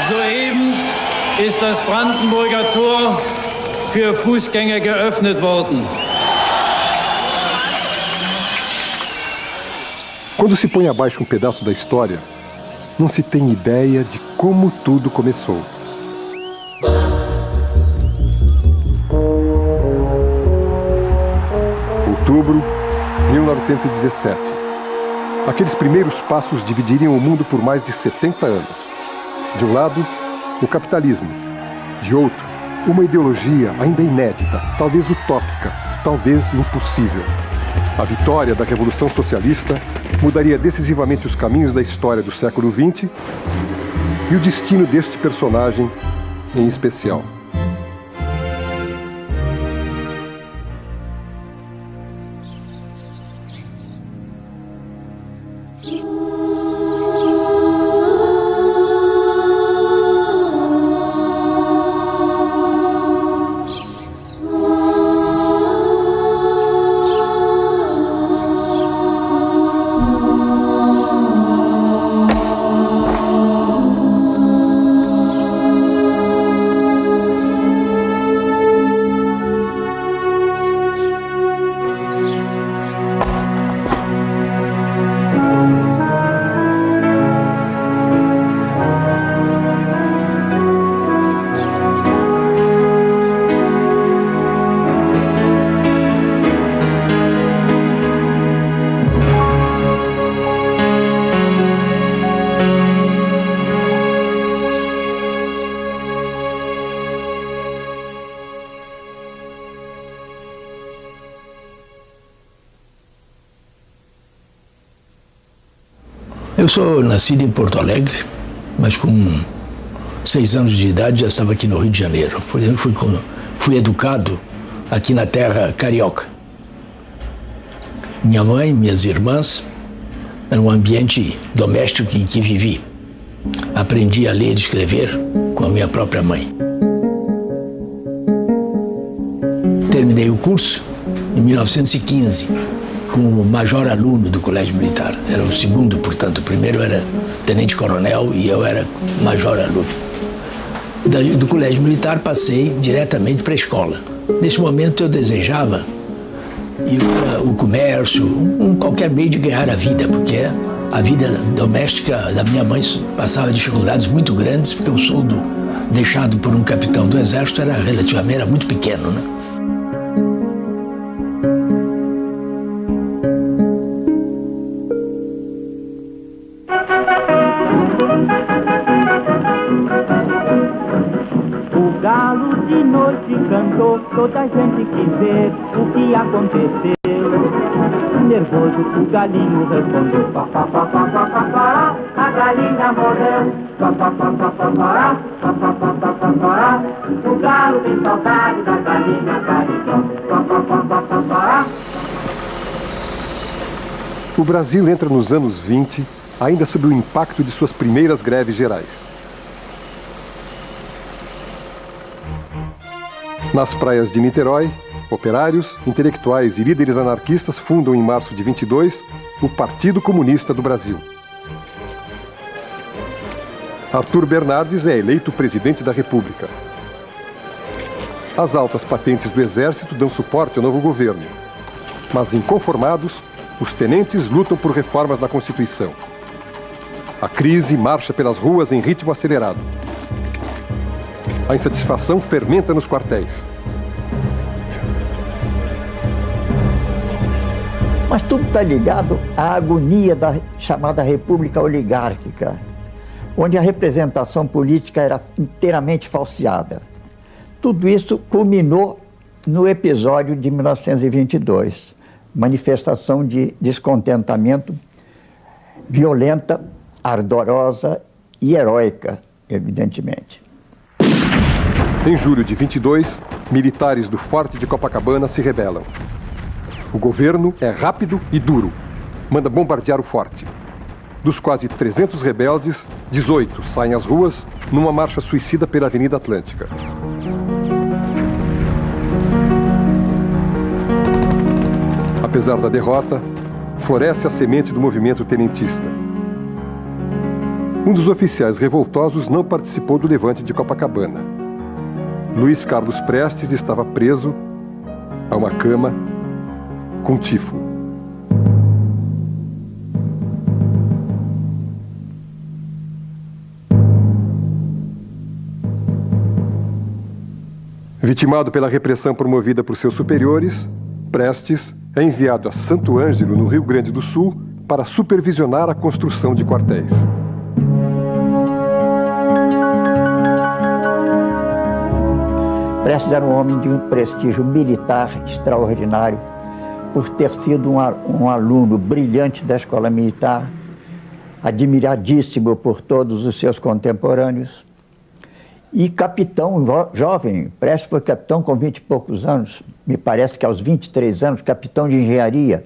Soeben ist das Brandenburger Tor für Fußgänger geöffnet worden. Quando se põe abaixo um pedaço da história, não se tem ideia de como tudo começou. Outubro, 1917. Aqueles primeiros passos dividiriam o mundo por mais de 70 anos. De um lado, o capitalismo. De outro, uma ideologia ainda inédita, talvez utópica, talvez impossível. A vitória da Revolução Socialista mudaria decisivamente os caminhos da história do século XX e o destino deste personagem em especial. Eu sou nascido em Porto Alegre, mas com 6 anos de idade já estava aqui no Rio de Janeiro. Fui educado aqui na terra carioca. Minha mãe, minhas irmãs, era um ambiente doméstico em que vivi. Aprendi a ler e escrever com a minha própria mãe. Terminei o curso em 1915. Como major aluno do Colégio Militar. Era o segundo, portanto, o primeiro era tenente-coronel e eu era major aluno. Do Colégio Militar passei diretamente para a escola. Nesse momento eu desejava ir para o comércio, qualquer meio de ganhar a vida, porque a vida doméstica da minha mãe passava dificuldades muito grandes, porque o soldo deixado por um capitão do exército era muito pequeno, né? Toda a gente quis ver o que aconteceu. Nervoso o galinho respondeu: pá, pá, pá, pá, pá, pá, pá, a galinha morreu. Pá, pá, pá, pá, pá, pá, pá, pá, pá, pá, pá, pá, o galo tem saudade da galinha caridão. Pá, pá, pá, pá, pá, pá. O Brasil entra nos anos 20, ainda sob o impacto de suas primeiras greves gerais. Nas praias de Niterói, operários, intelectuais e líderes anarquistas fundam em março de 22 o Partido Comunista do Brasil. Arthur Bernardes é eleito presidente da República. As altas patentes do Exército dão suporte ao novo governo, mas inconformados, os tenentes lutam por reformas na Constituição. A crise marcha pelas ruas em ritmo acelerado. A insatisfação fermenta nos quartéis. Mas tudo está ligado à agonia da chamada República Oligárquica, onde a representação política era inteiramente falseada. Tudo isso culminou no episódio de 1922, manifestação de descontentamento violenta, ardorosa e heróica, evidentemente. Em julho de 22, militares do Forte de Copacabana se rebelam. O governo é rápido e duro. Manda bombardear o forte. Dos quase 300 rebeldes, 18 saem às ruas numa marcha suicida pela Avenida Atlântica. Apesar da derrota, floresce a semente do movimento tenentista. Um dos oficiais revoltosos não participou do levante de Copacabana. Luiz Carlos Prestes estava preso a uma cama com tifo. Vitimado pela repressão promovida por seus superiores, Prestes é enviado a Santo Ângelo, no Rio Grande do Sul, para supervisionar a construção de quartéis. Prestes era um homem de um prestígio militar extraordinário, por ter sido um aluno brilhante da escola militar, admiradíssimo por todos os seus contemporâneos. E capitão jovem, Prestes foi capitão com 20 e poucos anos, me parece que aos 23 anos, capitão de engenharia,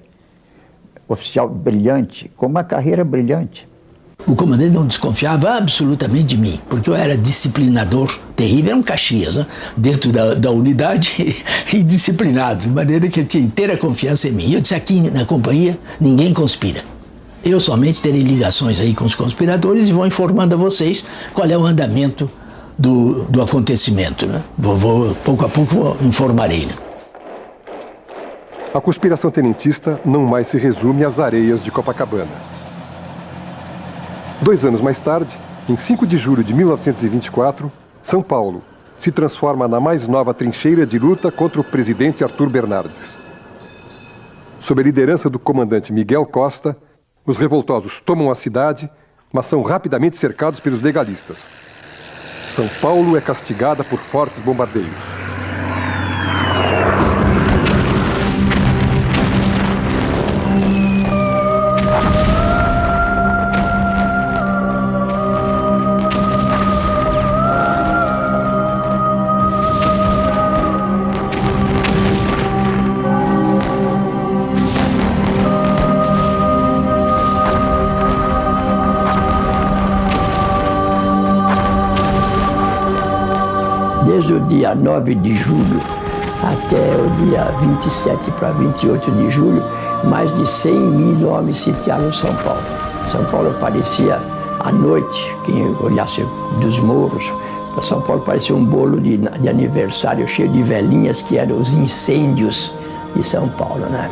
oficial brilhante, com uma carreira brilhante. O comandante não desconfiava absolutamente de mim, porque eu era disciplinador terrível, era um Caxias, né? Dentro da unidade e disciplinado, de maneira que ele tinha inteira confiança em mim. Eu disse, aqui na companhia ninguém conspira. Eu somente terei ligações aí com os conspiradores e vou informando a vocês qual é o andamento do acontecimento, né? Pouco a pouco informarei, né? A conspiração tenentista não mais se resume às areias de Copacabana. 2 anos mais tarde, em 5 de julho de 1924, São Paulo se transforma na mais nova trincheira de luta contra o presidente Arthur Bernardes. Sob a liderança do comandante Miguel Costa, os revoltosos tomam a cidade, mas são rapidamente cercados pelos legalistas. São Paulo é castigada por fortes bombardeios. Desde o dia 9 de julho até o dia 27 para 28 de julho, mais de 100 mil homens sitiaram São Paulo. São Paulo parecia, à noite, quem olhasse dos morros, para São Paulo parecia um bolo de aniversário cheio de velhinhas, que eram os incêndios de São Paulo, né?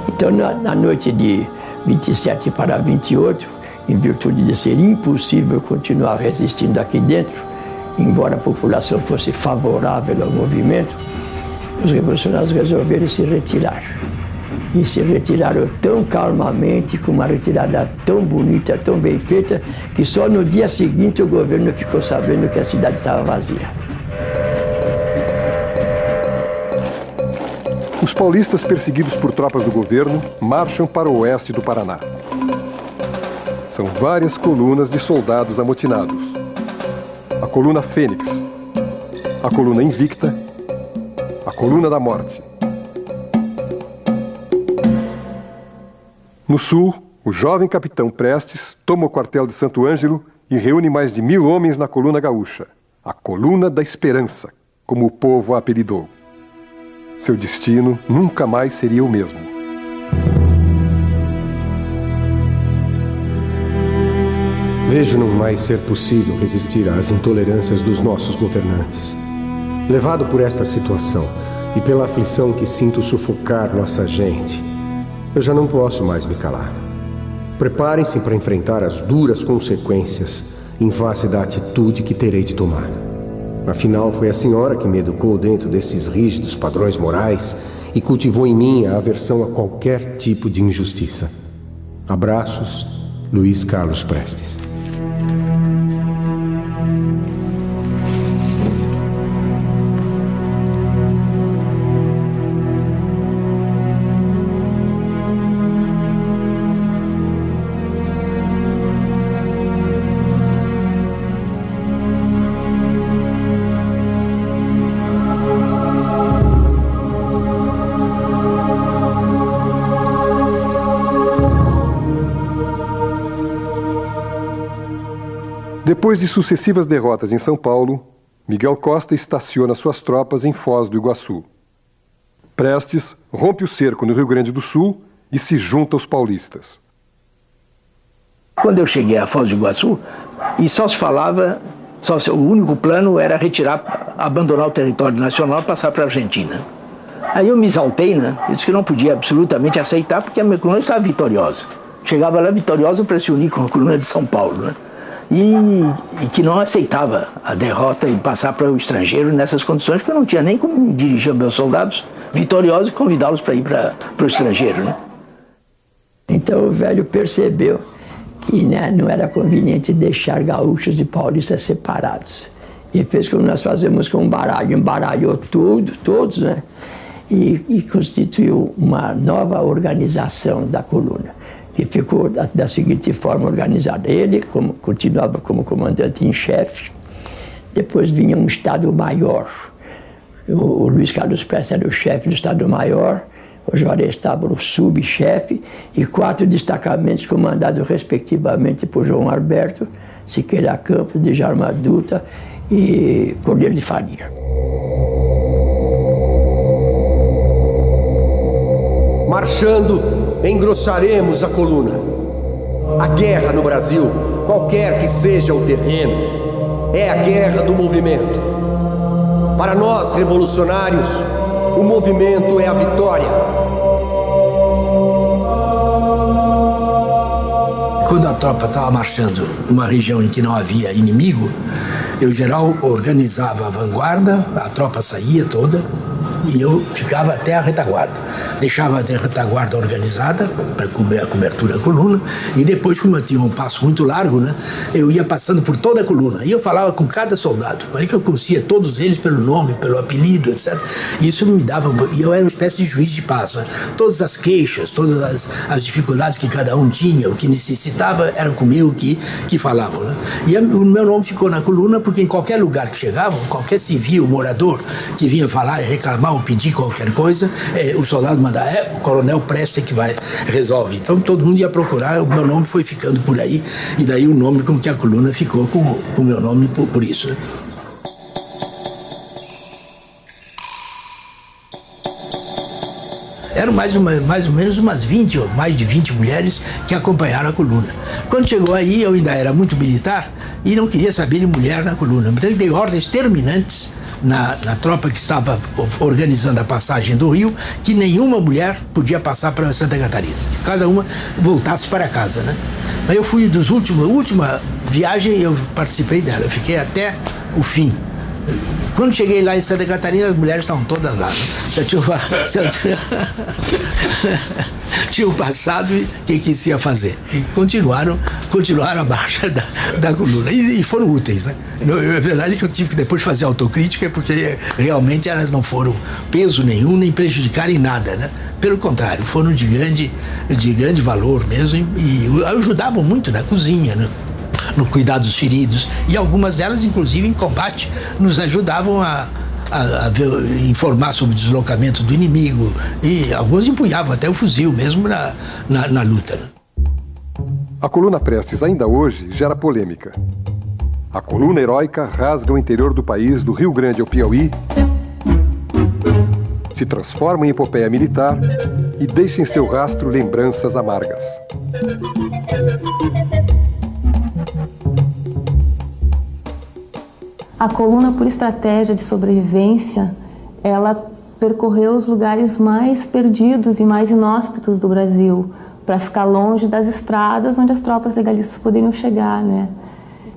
Então, na noite de 27 para 28, em virtude de ser impossível continuar resistindo aqui dentro, embora a população fosse favorável ao movimento, os revolucionários resolveram se retirar. E se retiraram tão calmamente, com uma retirada tão bonita, tão bem feita, que só no dia seguinte o governo ficou sabendo que a cidade estava vazia. Os paulistas, perseguidos por tropas do governo, marcham para o oeste do Paraná. São várias colunas de soldados amotinados. A coluna Fênix, a coluna Invicta, a coluna da Morte. No sul, o jovem capitão Prestes toma o quartel de Santo Ângelo e reúne mais de 1000 homens na coluna gaúcha, a coluna da Esperança, como o povo a apelidou. Seu destino nunca mais seria o mesmo. Vejo não mais ser possível resistir às intolerâncias dos nossos governantes. Levado por esta situação e pela aflição que sinto sufocar nossa gente, eu já não posso mais me calar. Preparem-se para enfrentar as duras consequências em face da atitude que terei de tomar. Afinal, foi a senhora que me educou dentro desses rígidos padrões morais e cultivou em mim a aversão a qualquer tipo de injustiça. Abraços, Luiz Carlos Prestes. Depois de sucessivas derrotas em São Paulo, Miguel Costa estaciona suas tropas em Foz do Iguaçu. Prestes rompe o cerco no Rio Grande do Sul e se junta aos paulistas. Quando eu cheguei a Foz do Iguaçu, e só se falava, o único plano era retirar, abandonar o território nacional e passar para a Argentina. Aí eu me exaltei, né? Eu disse que não podia absolutamente aceitar, porque a minha coluna estava vitoriosa. Chegava lá vitoriosa para se unir com a coluna de São Paulo, né? E que não aceitava a derrota e passar para o estrangeiro nessas condições, porque eu não tinha nem como dirigir meus soldados vitoriosos e convidá-los para ir para o estrangeiro, né? Então o velho percebeu que, né, não era conveniente deixar gaúchos e paulistas separados. E fez como nós fazemos com o baralho, embaralhou todos, né? E constituiu uma nova organização da coluna, que ficou da seguinte forma organizada. Ele continuava como comandante em chefe, depois vinha um Estado-Maior. O Luiz Carlos Prestes era o chefe do Estado-Maior, o Juarez estava o subchefe, e 4 destacamentos comandados respectivamente por João Alberto, Siqueira Campos, Djalma Dutra e Cordeiro de Faria. Marchando, engrossaremos a coluna. A guerra no Brasil, qualquer que seja o terreno, é a guerra do movimento. Para nós, revolucionários, o movimento é a vitória. Quando a tropa estava marchando numa região em que não havia inimigo, eu, geral, organizava a vanguarda, a tropa saía toda, e eu ficava até a retaguarda. Deixava a retaguarda organizada para cobrir a cobertura da coluna, e depois, como eu tinha um passo muito largo, né, eu ia passando por toda a coluna, e eu falava com cada soldado, aí que eu conhecia todos eles pelo nome, pelo apelido, etc. E isso me dava, e eu era uma espécie de juiz de paz, né? Todas as queixas, todas as dificuldades que cada um tinha, o que necessitava, era comigo que falavam, né? E o meu nome ficou na coluna, porque em qualquer lugar que chegavam, qualquer civil, morador, que vinha falar e reclamar ou pedir qualquer coisa, o soldado mandava, o coronel Prestes que vai, resolve. Então todo mundo ia procurar, o meu nome foi ficando por aí, e daí o nome, como que a coluna ficou com o meu nome por isso, né? Eram mais ou menos umas 20 ou mais de 20 mulheres que acompanharam a coluna. Quando chegou aí, eu ainda era muito militar e não queria saber de mulher na coluna. Então eu dei ordens terminantes na tropa que estava organizando a passagem do Rio, que nenhuma mulher podia passar para Santa Catarina, que cada uma voltasse para casa, né? Mas eu fui última viagem, eu participei dela, eu fiquei até o fim. Quando cheguei lá em Santa Catarina, as mulheres estavam todas lá, né? Já tinham passado e o que se ia fazer. E continuaram a marcha da coluna. E foram úteis, né? É verdade que eu tive que depois fazer autocrítica, porque realmente elas não foram peso nenhum, nem prejudicaram em nada, né? Pelo contrário, foram de grande valor mesmo e ajudavam muito na cozinha, né? No cuidado dos feridos, e algumas delas, inclusive, em combate, nos ajudavam a informar sobre o deslocamento do inimigo, e alguns empunhavam até o fuzil mesmo na luta. A coluna Prestes ainda hoje gera polêmica. A coluna heróica rasga o interior do país, do Rio Grande ao Piauí, se transforma em epopeia militar e deixa em seu rastro lembranças amargas. A coluna, por estratégia de sobrevivência, ela percorreu os lugares mais perdidos e mais inóspitos do Brasil, para ficar longe das estradas onde as tropas legalistas poderiam chegar, né?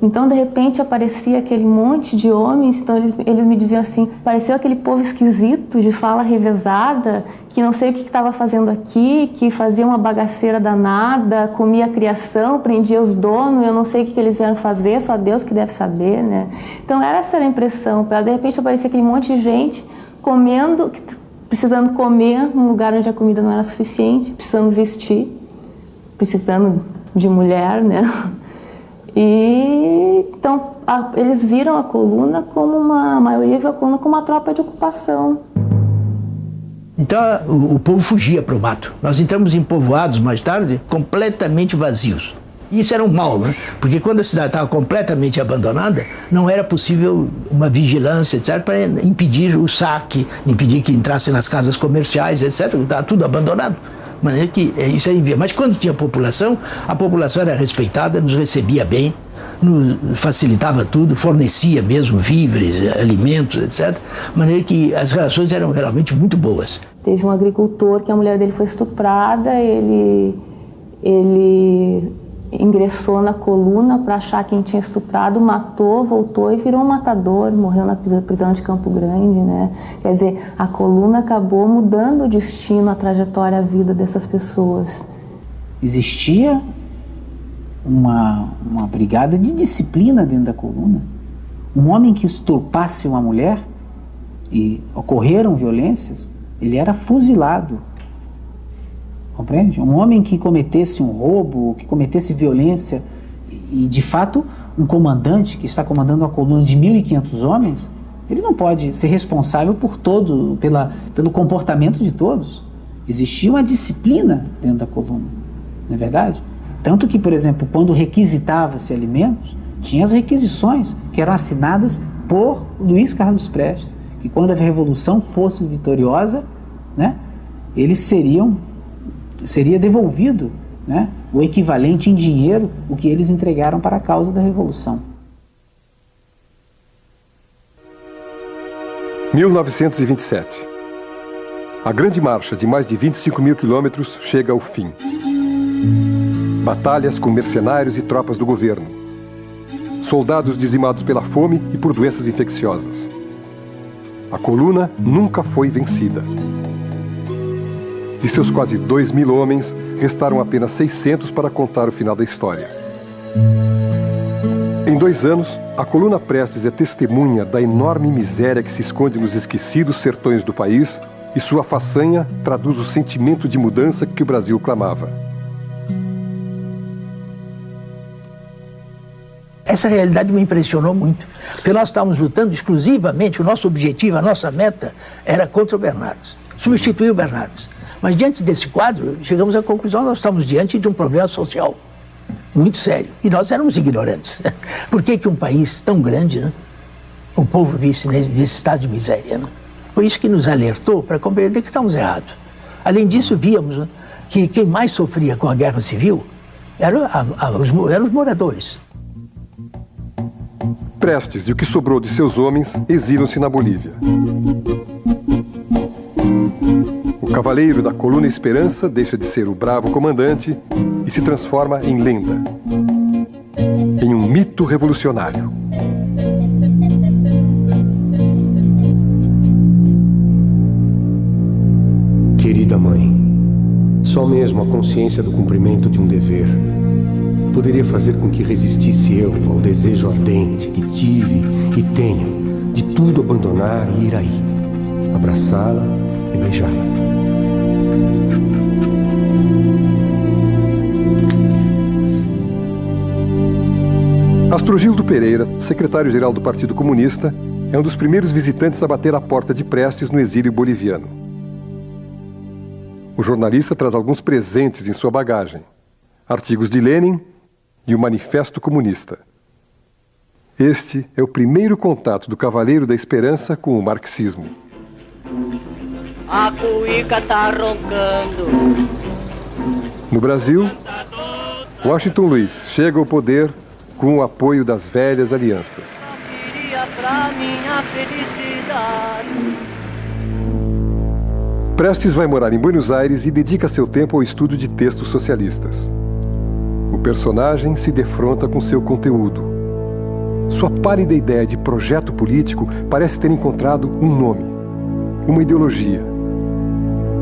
Então, de repente, aparecia aquele monte de homens, então eles me diziam assim, pareceu aquele povo esquisito, de fala revezada, que não sei o que estava fazendo aqui, que fazia uma bagaceira danada, comia a criação, prendia os donos, eu não sei o que eles vieram fazer, só Deus que deve saber, né? Então, essa era a impressão. De repente, aparecia aquele monte de gente comendo, precisando comer num lugar onde a comida não era suficiente, precisando vestir, precisando de mulher, né? E então eles viram a coluna como a maioria viu a coluna como uma tropa de ocupação. Então o povo fugia para o mato. Nós entramos em povoados mais tarde completamente vazios. E isso era um mal, né? Porque quando a cidade estava completamente abandonada, não era possível uma vigilância, etc., para impedir o saque, impedir que entrassem nas casas comerciais, etc., estava tudo abandonado. De maneira que isso aí via. Mas quando tinha população, a população era respeitada, nos recebia bem, nos facilitava tudo, fornecia mesmo víveres, alimentos, etc. De maneira que as relações eram realmente muito boas. Teve um agricultor que a mulher dele foi estuprada, ele ingressou na coluna para achar quem tinha estuprado, matou, voltou e virou um matador, morreu na prisão de Campo Grande, né? Quer dizer, a coluna acabou mudando o destino, a trajetória, a vida dessas pessoas. Existia uma brigada de disciplina dentro da coluna. Um homem que estuprasse uma mulher e ocorreram violências, ele era fuzilado. Compreende? Um homem que cometesse um roubo, que cometesse violência, e de fato um comandante que está comandando uma coluna de 1.500 homens, ele não pode ser responsável por pelo comportamento de todos. Existia uma disciplina dentro da coluna, não é verdade? Tanto que, por exemplo, quando requisitava-se alimentos, tinha as requisições que eram assinadas por Luiz Carlos Prestes, que quando a Revolução fosse vitoriosa, né, eles seria devolvido, né, o equivalente em dinheiro, o que eles entregaram para a causa da Revolução. 1927. A grande marcha de mais de 25 mil quilômetros chega ao fim. Batalhas com mercenários e tropas do governo. Soldados dizimados pela fome e por doenças infecciosas. A coluna nunca foi vencida. De seus quase 2.000 homens, restaram apenas 600 para contar o final da história. Em 2 anos, a coluna Prestes é testemunha da enorme miséria que se esconde nos esquecidos sertões do país e sua façanha traduz o sentimento de mudança que o Brasil clamava. Essa realidade me impressionou muito, porque nós estávamos lutando exclusivamente, o nosso objetivo, a nossa meta era contra o Bernardes, substituir o Bernardes. Mas diante desse quadro, chegamos à conclusão que nós estamos diante de um problema social muito sério. E nós éramos ignorantes. Por que um país tão grande, né, o povo visse nesse estado de miséria? Né? Foi isso que nos alertou para compreender que estávamos errados. Além disso, víamos, né, que quem mais sofria com a guerra civil eram os moradores. Prestes e o que sobrou de seus homens exilam-se na Bolívia. O cavaleiro da coluna Esperança deixa de ser o bravo comandante e se transforma em lenda, em um mito revolucionário. Querida mãe, só mesmo a consciência do cumprimento de um dever poderia fazer com que resistisse eu ao desejo ardente que tive e tenho de tudo abandonar e ir aí, abraçá-la e beijá-la. Astrogildo Pereira, secretário-geral do Partido Comunista, é um dos primeiros visitantes a bater a porta de Prestes no exílio boliviano. O jornalista traz alguns presentes em sua bagagem: artigos de Lenin e o Manifesto Comunista. Este é o primeiro contato do Cavaleiro da Esperança com o marxismo. A cuíca tá roncando. No Brasil, Washington Luiz chega ao poder com o apoio das velhas alianças. Prestes vai morar em Buenos Aires e dedica seu tempo ao estudo de textos socialistas. O personagem se defronta com seu conteúdo. Sua pálida ideia de projeto político parece ter encontrado um nome, uma ideologia,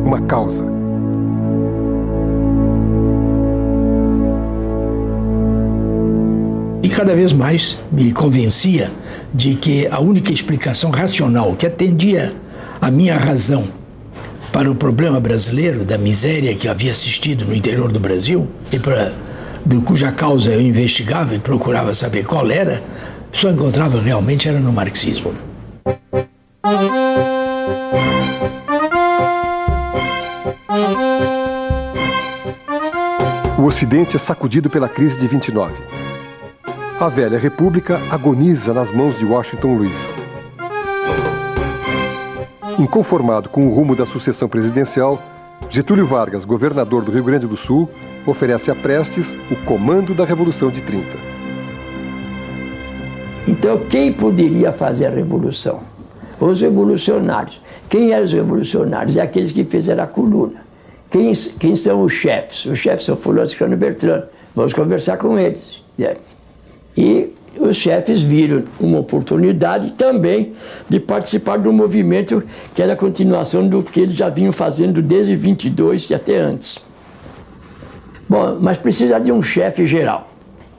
uma causa. E cada vez mais me convencia de que a única explicação racional que atendia à minha razão para o problema brasileiro, da miséria que havia assistido no interior do Brasil, e cuja causa eu investigava e procurava saber qual era, só encontrava realmente era no marxismo. O Ocidente é sacudido pela crise de 29. A velha república agoniza nas mãos de Washington Luiz. Inconformado com o rumo da sucessão presidencial, Getúlio Vargas, governador do Rio Grande do Sul, oferece a Prestes o comando da Revolução de 30. Então, quem poderia fazer a revolução? Os revolucionários. Quem eram os revolucionários? É aqueles que fizeram a coluna. Quem são os chefes? Os chefes são Fulano, Ciclano e Beltrano. Vamos conversar com eles. E os chefes viram uma oportunidade também de participar do movimento que era a continuação do que eles já vinham fazendo desde 22 e até antes. Bom, mas precisa de um chefe geral.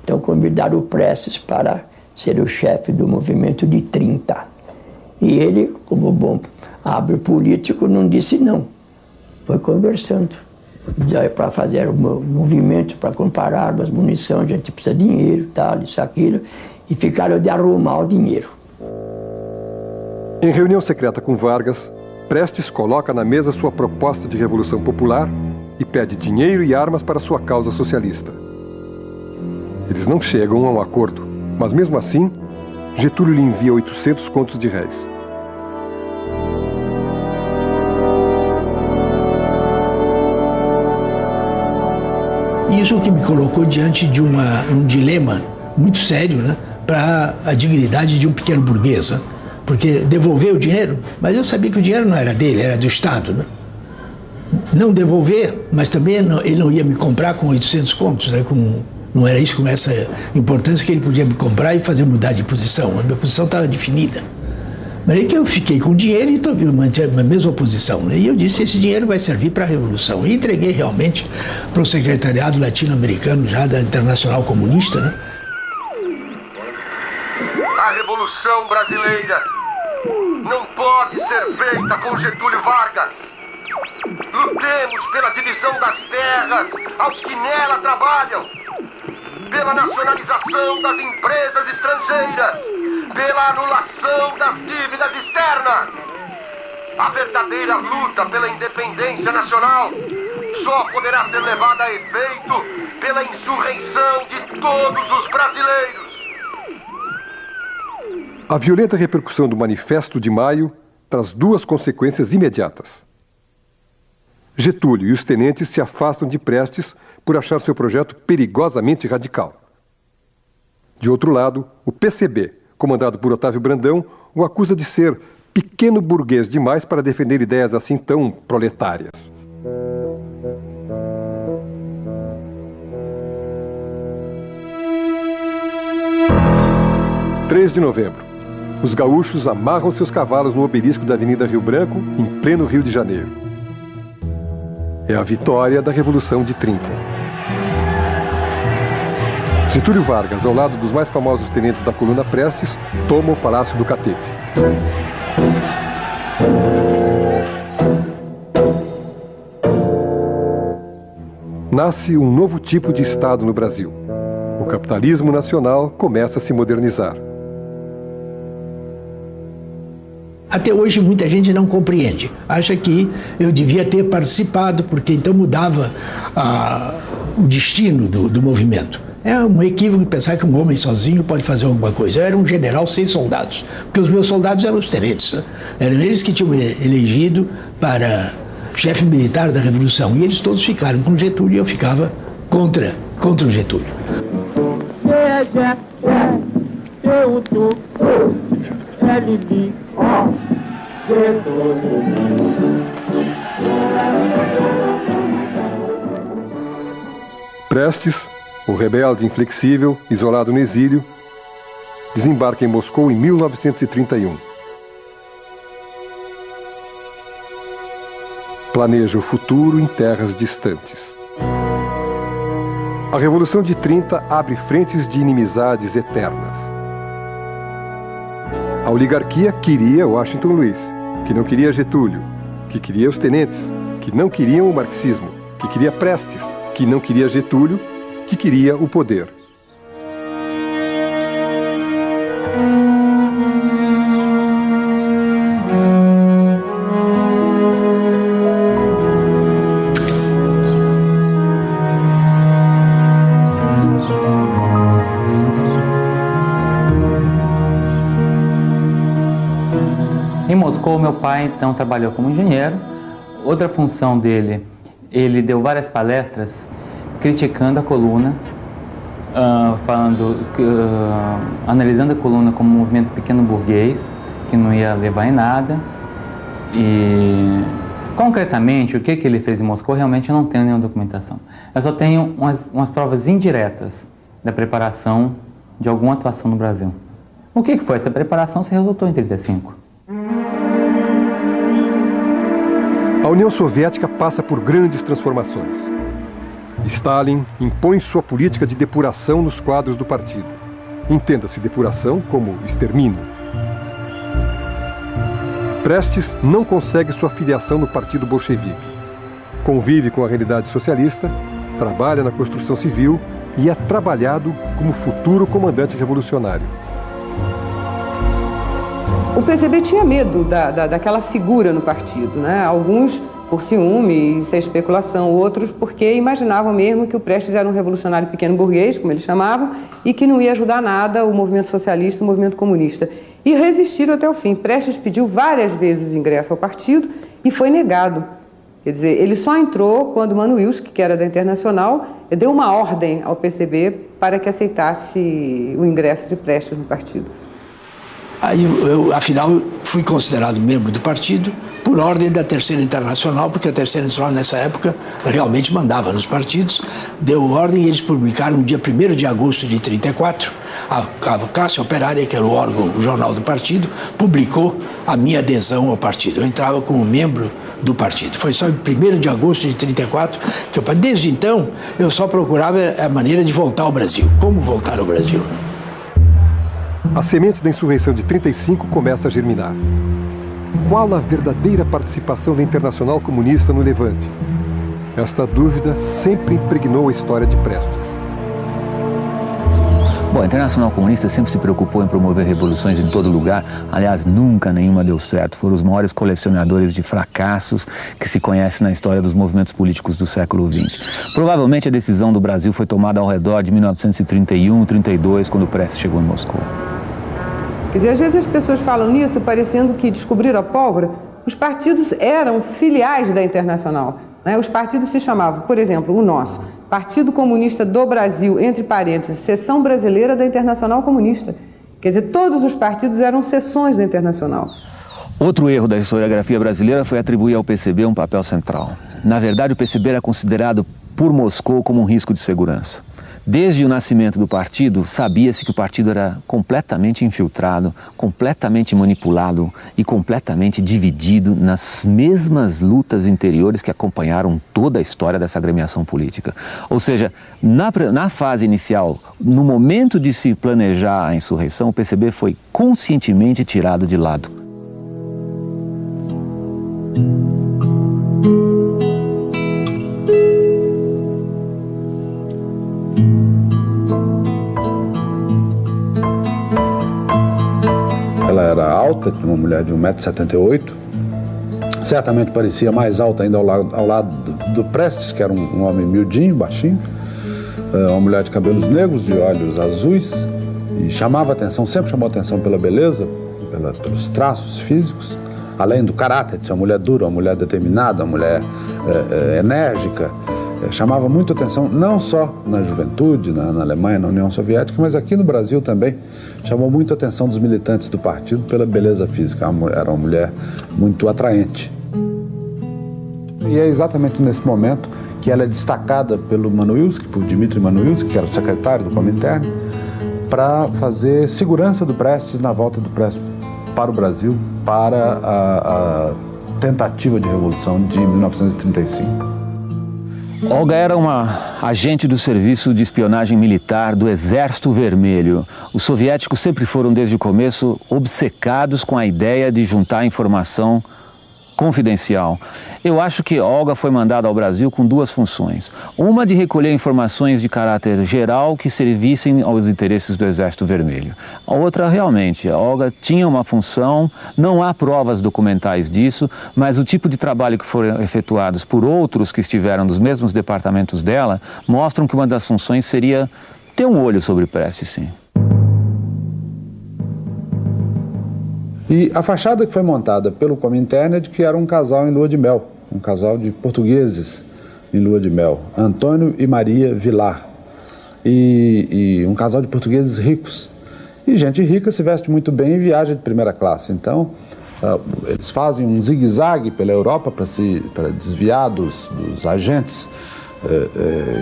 Então convidaram o Prestes para ser o chefe do movimento de 30. E ele, como bom hábil político, não disse não. Foi conversando. Para fazer o movimento, para comprar armas, munição, a gente precisa de dinheiro, tal, isso, aquilo. E ficaram de arrumar o dinheiro. Em reunião secreta com Vargas, Prestes coloca na mesa sua proposta de revolução popular e pede dinheiro e armas para sua causa socialista. Eles não chegam a um acordo, mas mesmo assim, Getúlio lhe envia 800 contos de réis. Isso que me colocou diante de um dilema muito sério, né, para a dignidade de um pequeno burguês. Né? Porque devolver o dinheiro, mas eu sabia que o dinheiro não era dele, era do Estado. Né? Não devolver, mas também ele não ia me comprar com 800 contos, né, não era isso com essa importância que ele podia me comprar e fazer mudar de posição. A minha posição estava definida. Mas aí que eu fiquei com o dinheiro e mantive a mesma posição. Né? E eu disse, esse dinheiro vai servir para a Revolução. E entreguei realmente para o secretariado latino-americano já da Internacional Comunista. Né? A Revolução Brasileira não pode ser feita com Getúlio Vargas. Lutemos pela divisão das terras aos que nela trabalham, pela nacionalização das empresas estrangeiras, pela anulação das dívidas externas. A verdadeira luta pela independência nacional só poderá ser levada a efeito pela insurreição de todos os brasileiros. A violenta repercussão do Manifesto de Maio traz duas consequências imediatas. Getúlio e os tenentes se afastam de Prestes por achar seu projeto perigosamente radical. De outro lado, o PCB, comandado por Otávio Brandão, o acusa de ser pequeno burguês demais para defender ideias assim tão proletárias. – 3 de novembro. Os gaúchos amarram seus cavalos no obelisco da Avenida Rio Branco, em pleno Rio de Janeiro. É a vitória da Revolução de 30. Getúlio Vargas, ao lado dos mais famosos tenentes da coluna Prestes, toma o Palácio do Catete. Nasce um novo tipo de Estado no Brasil. O capitalismo nacional começa a se modernizar. Até hoje muita gente não compreende. Acha que eu devia ter participado, porque então mudava o destino do movimento. É um equívoco pensar que um homem sozinho pode fazer alguma coisa. Eu era um general sem soldados, porque os meus soldados eram os tenentes. Né? Eram eles que tinham elegido para chefe militar da Revolução. E eles todos ficaram com Getúlio e eu ficava contra o Getúlio. Prestes, o rebelde inflexível, isolado no exílio, desembarca em Moscou em 1931. Planeja o futuro em terras distantes. A Revolução de 30 abre frentes de inimizades eternas. A oligarquia queria Washington Luiz, que não queria Getúlio, que queria os tenentes, que não queriam o marxismo, que queria Prestes, que não queria Getúlio, que queria o poder. Em Moscou, meu pai então trabalhou como engenheiro. Outra função dele ele deu várias palestras criticando a coluna, analisando a coluna como um movimento pequeno burguês, que não ia levar em nada. E concretamente, o que ele fez em Moscou, realmente eu não tenho nenhuma documentação. Eu só tenho umas provas indiretas da preparação de alguma atuação no Brasil. O que foi? Essa preparação se resultou em 1935. A União Soviética passa por grandes transformações. Stalin impõe sua política de depuração nos quadros do partido. Entenda-se depuração como extermínio. Prestes não consegue sua filiação no Partido Bolchevique. Convive com a realidade socialista, trabalha na construção civil e é trabalhado como futuro comandante revolucionário. O PCB tinha medo daquela figura no partido, né? Alguns por ciúme, isso é especulação, outros porque imaginavam mesmo que o Prestes era um revolucionário pequeno burguês, como eles chamavam, e que não ia ajudar nada o movimento socialista, o movimento comunista. E resistiram até o fim. Prestes pediu várias vezes ingresso ao partido e foi negado. Quer dizer, ele só entrou quando Manuilsky, que era da Internacional, deu uma ordem ao PCB para que aceitasse o ingresso de Prestes no partido. Aí eu, afinal, fui considerado membro do partido por ordem da Terceira Internacional, porque a Terceira Internacional, nessa época, realmente mandava nos partidos, deu ordem e eles publicaram no dia 1º de agosto de 1934, a Classe Operária, que era o órgão, o jornal do partido, publicou a minha adesão ao partido. Eu entrava como membro do partido. Foi só em 1º de agosto de 1934 que eu, desde então, eu só procurava a maneira de voltar ao Brasil. Como voltar ao Brasil? As sementes da insurreição de 1935 começam a germinar. Qual a verdadeira participação da Internacional Comunista no Levante? Esta dúvida sempre impregnou a história de Prestes. Bom, a Internacional Comunista sempre se preocupou em promover revoluções em todo lugar. Aliás, nunca nenhuma deu certo. Foram os maiores colecionadores de fracassos que se conhece na história dos movimentos políticos do século XX. Provavelmente a decisão do Brasil foi tomada ao redor de 1931, 32, quando Prestes chegou em Moscou. Quer dizer, às vezes as pessoas falam nisso parecendo que descobriram a pólvora. Os partidos eram filiais da Internacional, né? Os partidos se chamavam, por exemplo, o nosso, Partido Comunista do Brasil, entre parênteses, Seção Brasileira da Internacional Comunista. Quer dizer, todos os partidos eram seções da Internacional. Outro erro da historiografia brasileira foi atribuir ao PCB um papel central. Na verdade, o PCB era considerado por Moscou como um risco de segurança. Desde o nascimento do partido, sabia-se que o partido era completamente infiltrado, completamente manipulado e completamente dividido nas mesmas lutas interiores que acompanharam toda a história dessa agremiação política. Ou seja, na fase inicial, no momento de se planejar a insurreição, o PCB foi conscientemente tirado de lado. Ela era alta, uma mulher de 1,78 m, certamente parecia mais alta ainda ao lado do Prestes, que era um homem miudinho, baixinho, uma mulher de cabelos negros, de olhos azuis, e chamava atenção, sempre chamou atenção pela beleza, pelos traços físicos, além do caráter de ser uma mulher dura, uma mulher determinada, uma mulher enérgica. Chamava muito atenção, não só na juventude, na Alemanha, na União Soviética, mas aqui no Brasil também. Chamou muito atenção dos militantes do partido pela beleza física. Era uma mulher muito atraente. E é exatamente nesse momento que ela é destacada pelo Manuilsky, por Dmitry Manuilsky, que era o secretário do Comintern, para fazer segurança do Prestes na volta do Prestes para o Brasil, para a tentativa de revolução de 1935. Olga era uma agente do Serviço de Espionagem Militar do Exército Vermelho. Os soviéticos sempre foram, desde o começo, obcecados com a ideia de juntar informação confidencial. Eu acho que Olga foi mandada ao Brasil com duas funções. Uma de recolher informações de caráter geral que servissem aos interesses do Exército Vermelho. A outra, realmente, a Olga tinha uma função, não há provas documentais disso, mas o tipo de trabalho que foram efetuados por outros que estiveram nos mesmos departamentos dela mostram que uma das funções seria ter um olho sobre Prestes, sim. E a fachada que foi montada pelo Comintern é de que era um casal em lua de mel, um casal de portugueses em lua de mel, Antônio e Maria Vilar, e um casal de portugueses ricos. E gente rica se veste muito bem e viaja de primeira classe. Então, eles fazem um zigue-zague pela Europa para desviar dos agentes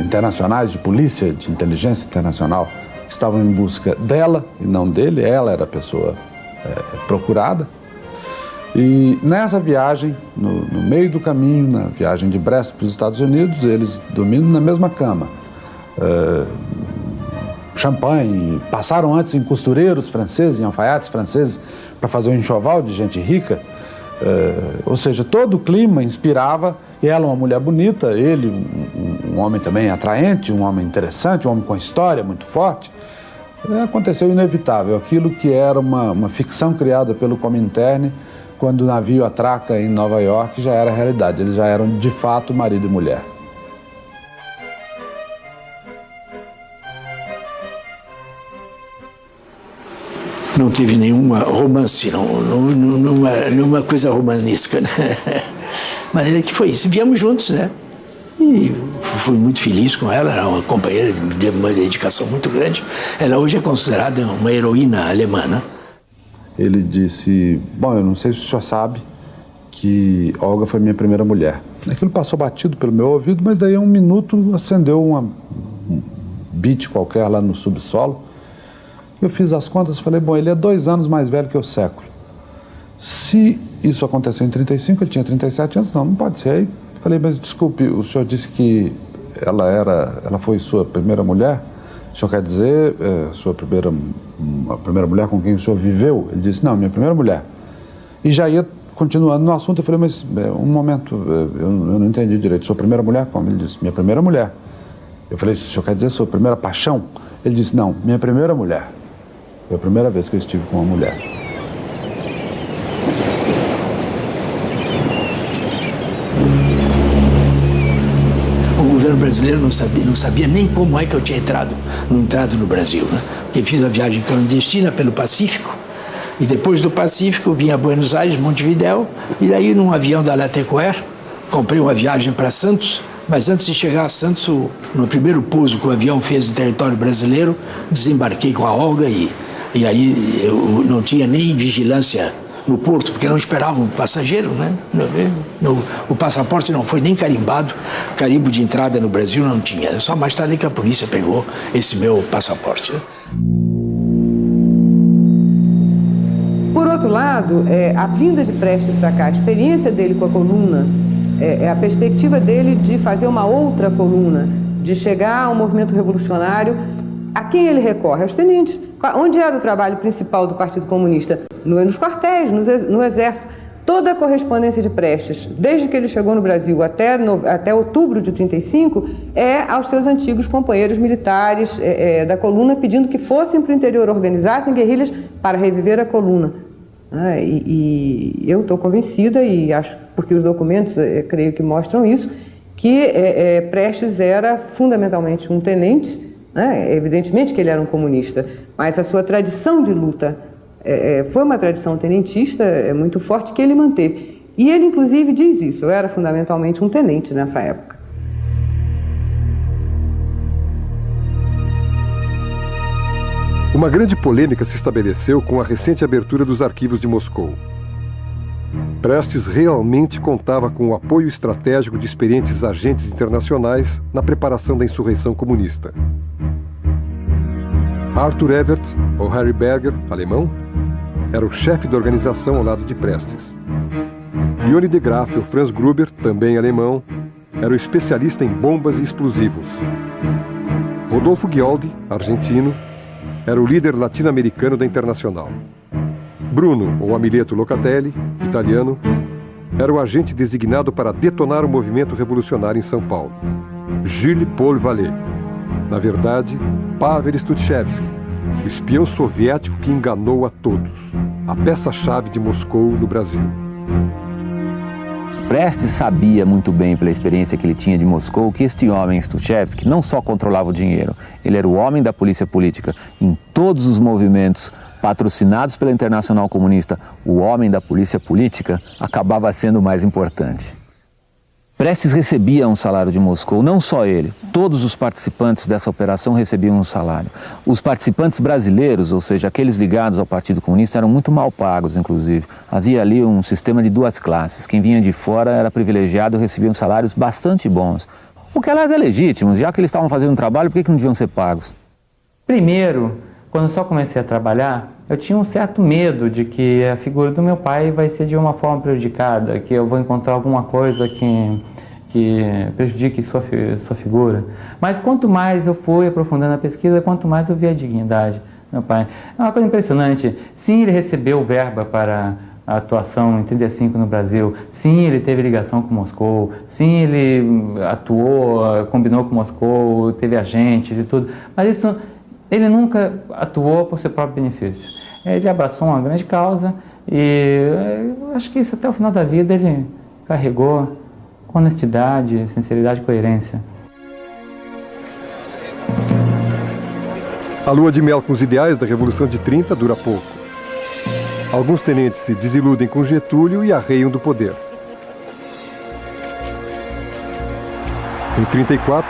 internacionais de polícia, de inteligência internacional, que estavam em busca dela e não dele. Ela era a pessoa procurada. E nessa viagem, no meio do caminho, na viagem de Brest para os Estados Unidos, eles dormindo na mesma cama. Champanhe, passaram antes em costureiros franceses, em alfaiates franceses, para fazer um enxoval de gente rica. Ou seja, todo o clima inspirava, e ela uma mulher bonita, ele um homem também atraente, um homem interessante, um homem com história muito forte. Aconteceu o inevitável, aquilo que era uma ficção criada pelo Comintern, quando o navio atraca em Nova York, já era realidade, eles já eram de fato marido e mulher. Não teve nenhuma romance, nenhuma coisa romanesca, né? De maneira que foi isso. Viemos juntos, né? E fui muito feliz com ela, era uma companheira de uma dedicação muito grande. Ela hoje é considerada uma heroína alemã, né? Ele disse, bom, eu não sei se o senhor sabe que Olga foi minha primeira mulher. Aquilo passou batido pelo meu ouvido, mas daí a um minuto acendeu um beat qualquer lá no subsolo. Eu fiz as contas e falei, bom, ele é 2 anos mais velho que o século. Se isso aconteceu em 35, ele tinha 37 anos, não pode ser. Aí falei, mas desculpe, o senhor disse que ela foi sua primeira mulher? O senhor quer dizer a primeira mulher com quem o senhor viveu? Ele disse, não, minha primeira mulher. E já ia continuando no assunto, eu falei, mas um momento, eu não entendi direito, sua primeira mulher como? Ele disse, minha primeira mulher. Eu falei, o senhor quer dizer sua primeira paixão? Ele disse, não, minha primeira mulher. Foi a primeira vez que eu estive com uma mulher. O governo brasileiro não sabia nem como é que eu tinha entrado no Brasil, né? Porque fiz a viagem clandestina pelo Pacífico, e depois do Pacífico vim a Buenos Aires, Montevidéu, e daí num avião da Latecoer, comprei uma viagem para Santos, mas antes de chegar a Santos, no primeiro pouso que o avião fez em território brasileiro, desembarquei com a Olga e aí eu não tinha nem vigilância no porto, porque não esperavam o passageiro, né? O passaporte não foi nem carimbado, carimbo de entrada no Brasil não tinha, só mais tarde que a polícia pegou esse meu passaporte. Por outro lado, a vinda de Prestes para cá, a experiência dele com a coluna, a perspectiva dele de fazer uma outra coluna, de chegar ao movimento revolucionário, a quem ele recorre? Aos tenentes. Onde era o trabalho principal do Partido Comunista? Nos quartéis, no Exército. Toda a correspondência de Prestes, desde que ele chegou no Brasil até outubro de 35, é aos seus antigos companheiros militares da coluna, pedindo que fossem para o interior, organizassem guerrilhas para reviver a coluna. E eu estou convencida, e acho, porque os documentos creio que mostram isso, que Prestes era fundamentalmente um tenente, né? Evidentemente que ele era um comunista, mas a sua tradição de luta foi uma tradição tenentista muito forte que ele manteve. E ele, inclusive, diz isso, eu era fundamentalmente um tenente nessa época. Uma grande polêmica se estabeleceu com a recente abertura dos arquivos de Moscou. Prestes realmente contava com o apoio estratégico de experientes agentes internacionais na preparação da insurreição comunista. Arthur Evert, ou Harry Berger, alemão, era o chefe da organização ao lado de Prestes. Ione de Graaf, ou Franz Gruber, também alemão, era o especialista em bombas e explosivos. Rodolfo Ghioldi, argentino, era o líder latino-americano da Internacional. Bruno, ou Amileto Locatelli, italiano, era o agente designado para detonar o movimento revolucionário em São Paulo. Jules Paul Vallée, na verdade, Pavel Stutchevsky, o espião soviético que enganou a todos, a peça-chave de Moscou no Brasil. Prestes sabia muito bem, pela experiência que ele tinha de Moscou, que este homem, Stutchevsky, não só controlava o dinheiro, ele era o homem da polícia política. Em todos os movimentos patrocinados pela Internacional Comunista, o homem da polícia política acabava sendo o mais importante. Prestes recebia um salário de Moscou, não só ele, todos os participantes dessa operação recebiam um salário. Os participantes brasileiros, ou seja, aqueles ligados ao Partido Comunista, eram muito mal pagos, inclusive. Havia ali um sistema de duas classes. Quem vinha de fora era privilegiado e recebia salários bastante bons. O que, aliás, é legítimo, já que eles estavam fazendo um trabalho, por que não deviam ser pagos? Primeiro, quando eu só comecei a trabalhar, eu tinha um certo medo de que a figura do meu pai vai ser de uma forma prejudicada, que eu vou encontrar alguma coisa que prejudique sua figura. Mas quanto mais eu fui aprofundando a pesquisa, quanto mais eu vi a dignidade do meu pai. É uma coisa impressionante. Sim, ele recebeu verba para a atuação em 35 no Brasil. Sim, ele teve ligação com Moscou. Sim, ele atuou, combinou com Moscou, teve agentes e tudo. Mas isso, ele nunca atuou por seu próprio benefício. Ele abraçou uma grande causa e acho que isso até o final da vida ele carregou com honestidade, sinceridade e coerência. A lua de mel com os ideais da Revolução de 30 dura pouco. Alguns tenentes se desiludem com Getúlio e arreiam do poder. Em 34,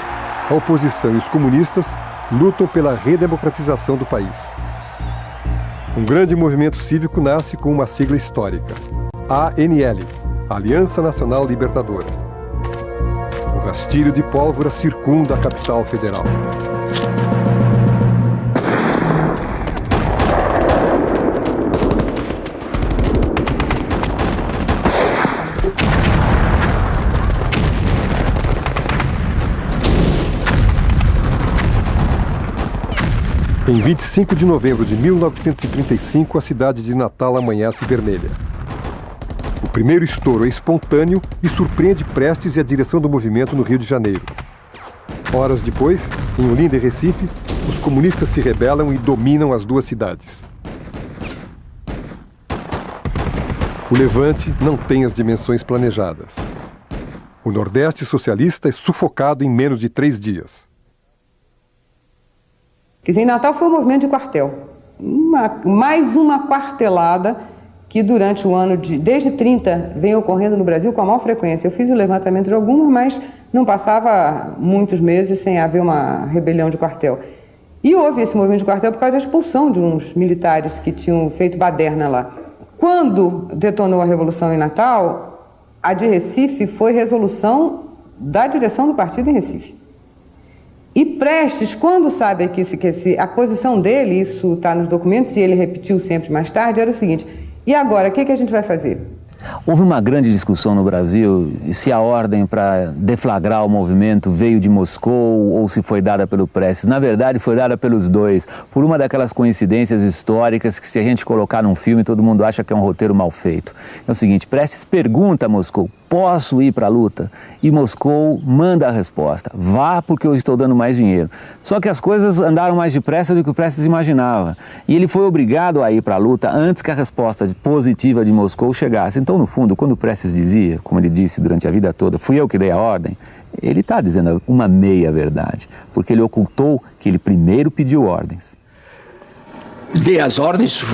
a oposição e os comunistas lutam pela redemocratização do país. Um grande movimento cívico nasce com uma sigla histórica, ANL, Aliança Nacional Libertadora. O rastilho de pólvora circunda a capital federal. Em 25 de novembro de 1935, a cidade de Natal amanhece vermelha. O primeiro estouro é espontâneo e surpreende Prestes e a direção do movimento no Rio de Janeiro. Horas depois, em Olinda e Recife, os comunistas se rebelam e dominam as duas cidades. O levante não tem as dimensões planejadas. O Nordeste socialista é sufocado em menos de 3 dias. Quer dizer, em Natal foi um movimento de quartel. Mais uma quartelada que durante o ano desde 30 vem ocorrendo no Brasil com a maior frequência. Eu fiz o levantamento de algumas, mas não passava muitos meses sem haver uma rebelião de quartel. E houve esse movimento de quartel por causa da expulsão de uns militares que tinham feito baderna lá. Quando detonou a Revolução em Natal, a de Recife foi resolução da direção do partido em Recife. E Prestes, quando sabe que a posição dele, isso está nos documentos e ele repetiu sempre mais tarde, era o seguinte: e agora, o que a gente vai fazer? Houve uma grande discussão no Brasil se a ordem para deflagrar o movimento veio de Moscou ou se foi dada pelo Prestes. Na verdade, foi dada pelos dois, por uma daquelas coincidências históricas que, se a gente colocar num filme, todo mundo acha que é um roteiro mal feito. É o seguinte: Prestes pergunta a Moscou: posso ir para a luta? E Moscou manda a resposta: vá, porque eu estou dando mais dinheiro. Só que as coisas andaram mais depressa do que o Prestes imaginava. E ele foi obrigado a ir para a luta antes que a resposta positiva de Moscou chegasse. Então, no fundo, quando o Prestes dizia, como ele disse durante a vida toda, fui eu que dei a ordem, ele está dizendo uma meia-verdade, porque ele ocultou que ele primeiro pediu ordens. Dei as ordens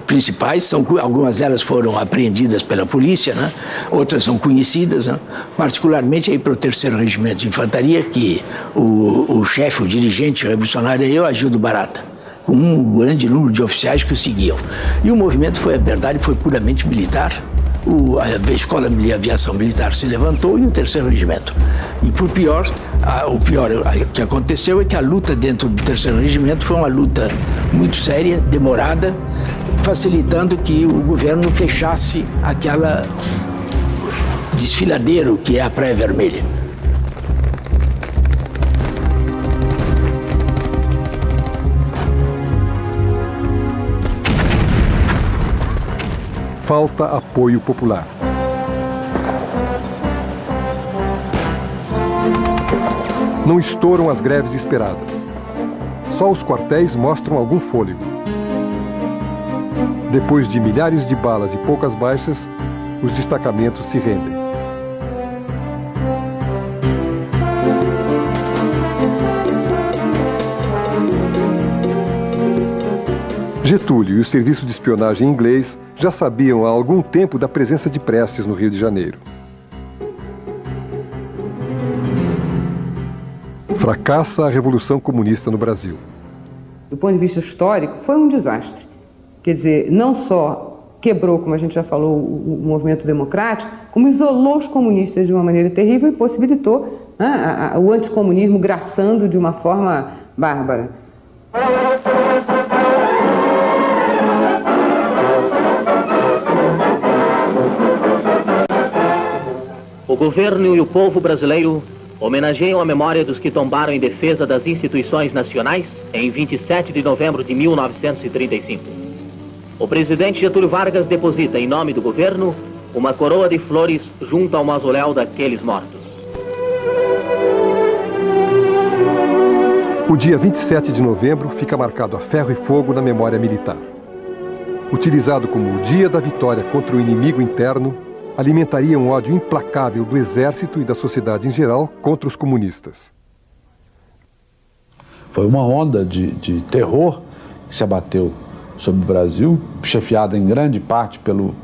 principais, algumas delas foram apreendidas pela polícia, né? Outras são conhecidas, né? Particularmente aí para o 3º Regimento de Infantaria, que o chefe, o dirigente revolucionário é eu, Agildo Barata, com um grande número de oficiais que o seguiam. E o movimento foi, a verdade, foi puramente militar. A Escola de Aviação Militar se levantou e o 3º Regimento. E o pior que aconteceu é que a luta dentro do 3º Regimento foi uma luta muito séria, demorada, facilitando que o governo fechasse aquela desfiladeiro que é a Praia Vermelha. Falta apoio popular. Não estouram as greves esperadas. Só os quartéis mostram algum fôlego. Depois de milhares de balas e poucas baixas, os destacamentos se rendem. Getúlio e o serviço de espionagem inglês já sabiam há algum tempo da presença de Prestes no Rio de Janeiro. Fracassa a Revolução Comunista no Brasil. Do ponto de vista histórico, foi um desastre. Quer dizer, não só quebrou, como a gente já falou, o movimento democrático, como isolou os comunistas de uma maneira terrível e possibilitou, né, o anticomunismo graçando de uma forma bárbara. O governo e o povo brasileiro homenageiam a memória dos que tombaram em defesa das instituições nacionais em 27 de novembro de 1935. O presidente Getúlio Vargas deposita, em nome do governo, uma coroa de flores junto ao mausoléu daqueles mortos. O dia 27 de novembro fica marcado a ferro e fogo na memória militar. Utilizado como o dia da vitória contra o inimigo interno, alimentaria um ódio implacável do exército e da sociedade em geral contra os comunistas. Foi uma onda de terror que se abateu sobre o Brasil, chefiada em grande parte pelo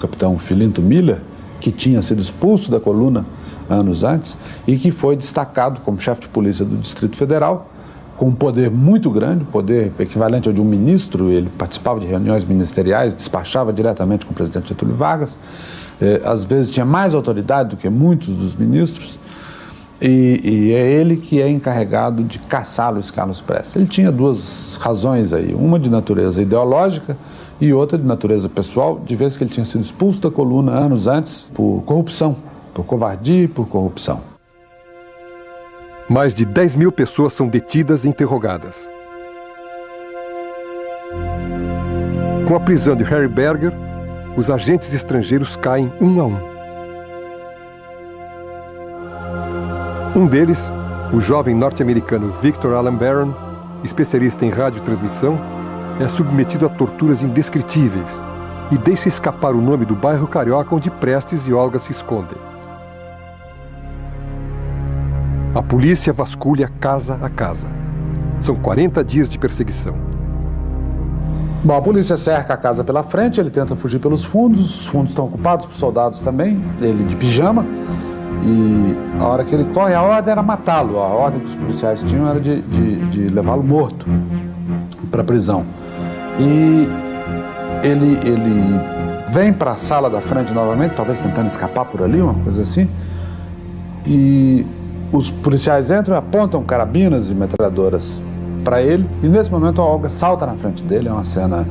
capitão Filinto Miller, que tinha sido expulso da coluna anos antes e que foi destacado como chefe de polícia do Distrito Federal, com um poder muito grande, poder equivalente ao de um ministro. Ele participava de reuniões ministeriais, despachava diretamente com o presidente Getúlio Vargas, às vezes tinha mais autoridade do que muitos dos ministros, e é ele que é encarregado de caçar Luiz Carlos Prestes. Ele tinha duas razões aí, uma de natureza ideológica e outra de natureza pessoal, de vez que ele tinha sido expulso da coluna anos antes por corrupção, por covardia e por corrupção. Mais de 10 mil pessoas são detidas e interrogadas. Com a prisão de Harry Berger, os agentes estrangeiros caem um a um. Um deles, o jovem norte-americano Victor Allen Barron, especialista em radiotransmissão, é submetido a torturas indescritíveis e deixa escapar o nome do bairro carioca onde Prestes e Olga se escondem. A polícia vasculha casa a casa. São 40 dias de perseguição. Bom, a polícia cerca a casa pela frente, ele tenta fugir pelos fundos, os fundos estão ocupados por soldados também, ele de pijama, e a hora que ele corre, a ordem era matá-lo, a ordem que os policiais tinham era de levá-lo morto para a prisão. E ele vem para a sala da frente novamente, talvez tentando escapar por ali, uma coisa assim, e os policiais entram e apontam carabinas e metralhadoras para ele, e nesse momento a Olga salta na frente dele, é uma cena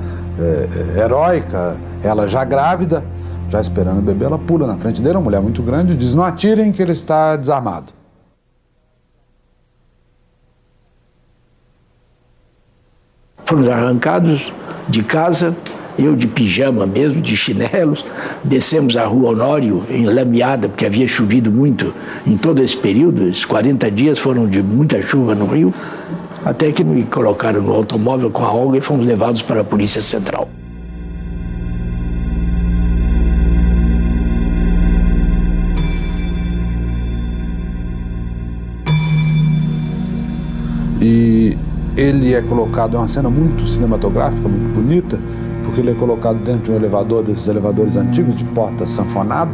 heróica, ela já grávida, já esperando o bebê, ela pula na frente dele, uma mulher muito grande, e diz: não atirem que ele está desarmado. Fomos arrancados de casa, eu de pijama mesmo, de chinelos, descemos a rua Honório, enlameada, porque havia chovido muito em todo esse período, esses 40 dias foram de muita chuva no Rio, até que me colocaram no automóvel com a Olga e fomos levados para a Polícia Central. E ele é colocado, é uma cena muito cinematográfica, muito bonita, porque ele é colocado dentro de um elevador, desses elevadores antigos de porta sanfonada.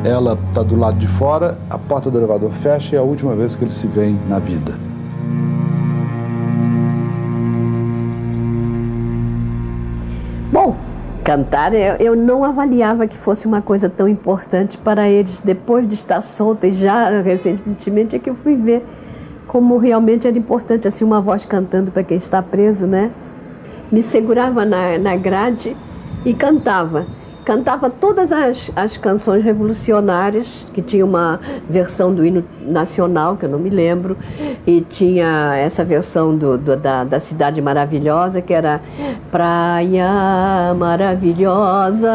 Ela está do lado de fora, a porta do elevador fecha e é a última vez que eles se veem na vida. Bom, cantar, eu não avaliava que fosse uma coisa tão importante para eles. Depois de estar solta e já recentemente é que eu fui ver como realmente era importante, assim, uma voz cantando para quem está preso, né? Me segurava na grade e cantava. Cantava todas as canções revolucionárias, que tinha uma versão do hino nacional, que eu não me lembro, e tinha essa versão da Cidade Maravilhosa, que era Praia maravilhosa,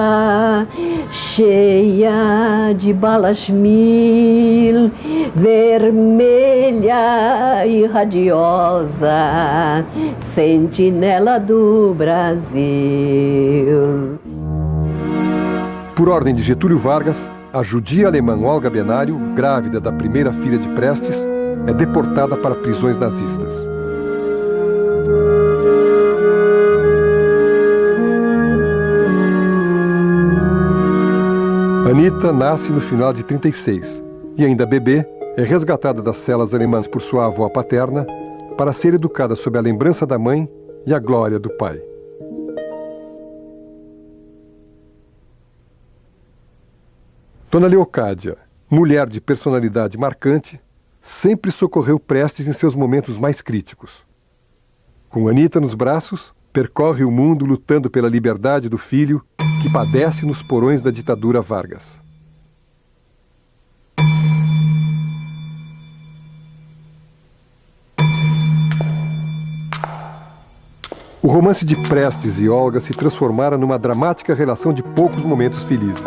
cheia de balas mil, vermelha e radiosa, sentinela do Brasil. Por ordem de Getúlio Vargas, a judia alemã Olga Benário, grávida da primeira filha de Prestes, é deportada para prisões nazistas. Anita nasce no final de 36 e, ainda bebê, é resgatada das celas alemãs por sua avó paterna para ser educada sob a lembrança da mãe e a glória do pai. Dona Leocádia, mulher de personalidade marcante, sempre socorreu Prestes em seus momentos mais críticos. Com Anita nos braços, percorre o mundo lutando pela liberdade do filho que padece nos porões da ditadura Vargas. O romance de Prestes e Olga se transformara numa dramática relação de poucos momentos felizes.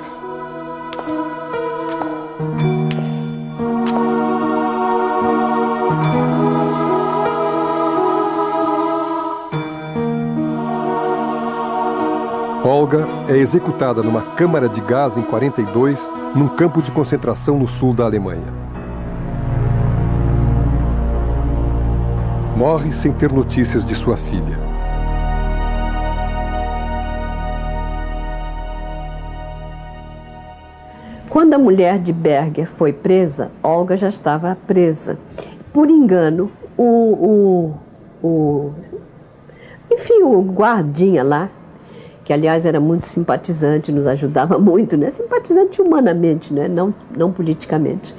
Olga é executada numa câmara de gás em 42, num campo de concentração no sul da Alemanha. Morre sem ter notícias de sua filha. Quando a mulher de Berger foi presa, Olga já estava presa. Por engano, o guardinha lá, que aliás era muito simpatizante, nos ajudava muito, né? Simpatizante humanamente, né? Não politicamente.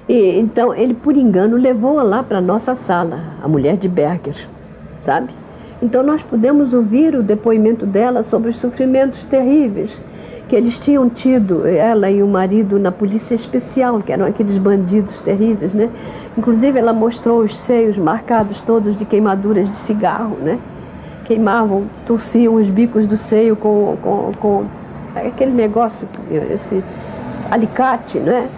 E, então, ele, por engano, levou-a lá para a nossa sala, a mulher de Berger, sabe? Então, nós pudemos ouvir o depoimento dela sobre os sofrimentos terríveis que eles tinham tido, ela e o marido, na polícia especial, que eram aqueles bandidos terríveis, né? Inclusive, ela mostrou os seios marcados todos de queimaduras de cigarro, né? Queimavam, torciam os bicos do seio com aquele negócio, esse alicate, né?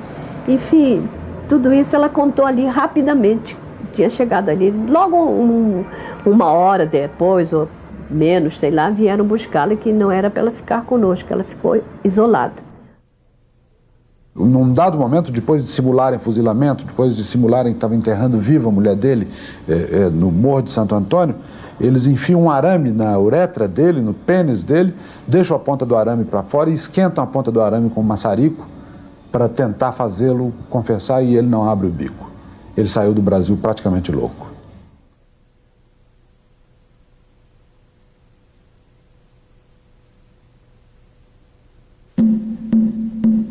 Enfim, tudo isso ela contou ali rapidamente. Tinha chegado ali, logo uma hora depois, ou menos, sei lá, vieram buscá-la, que não era para ela ficar conosco, ela ficou isolada. Num dado momento, depois de simularem fuzilamento, depois de simularem que estava enterrando viva a mulher dele no Morro de Santo Antônio, eles enfiam um arame na uretra dele, no pênis dele, deixam a ponta do arame para fora e esquentam a ponta do arame com um maçarico para tentar fazê-lo confessar, e ele não abre o bico. Ele saiu do Brasil praticamente louco.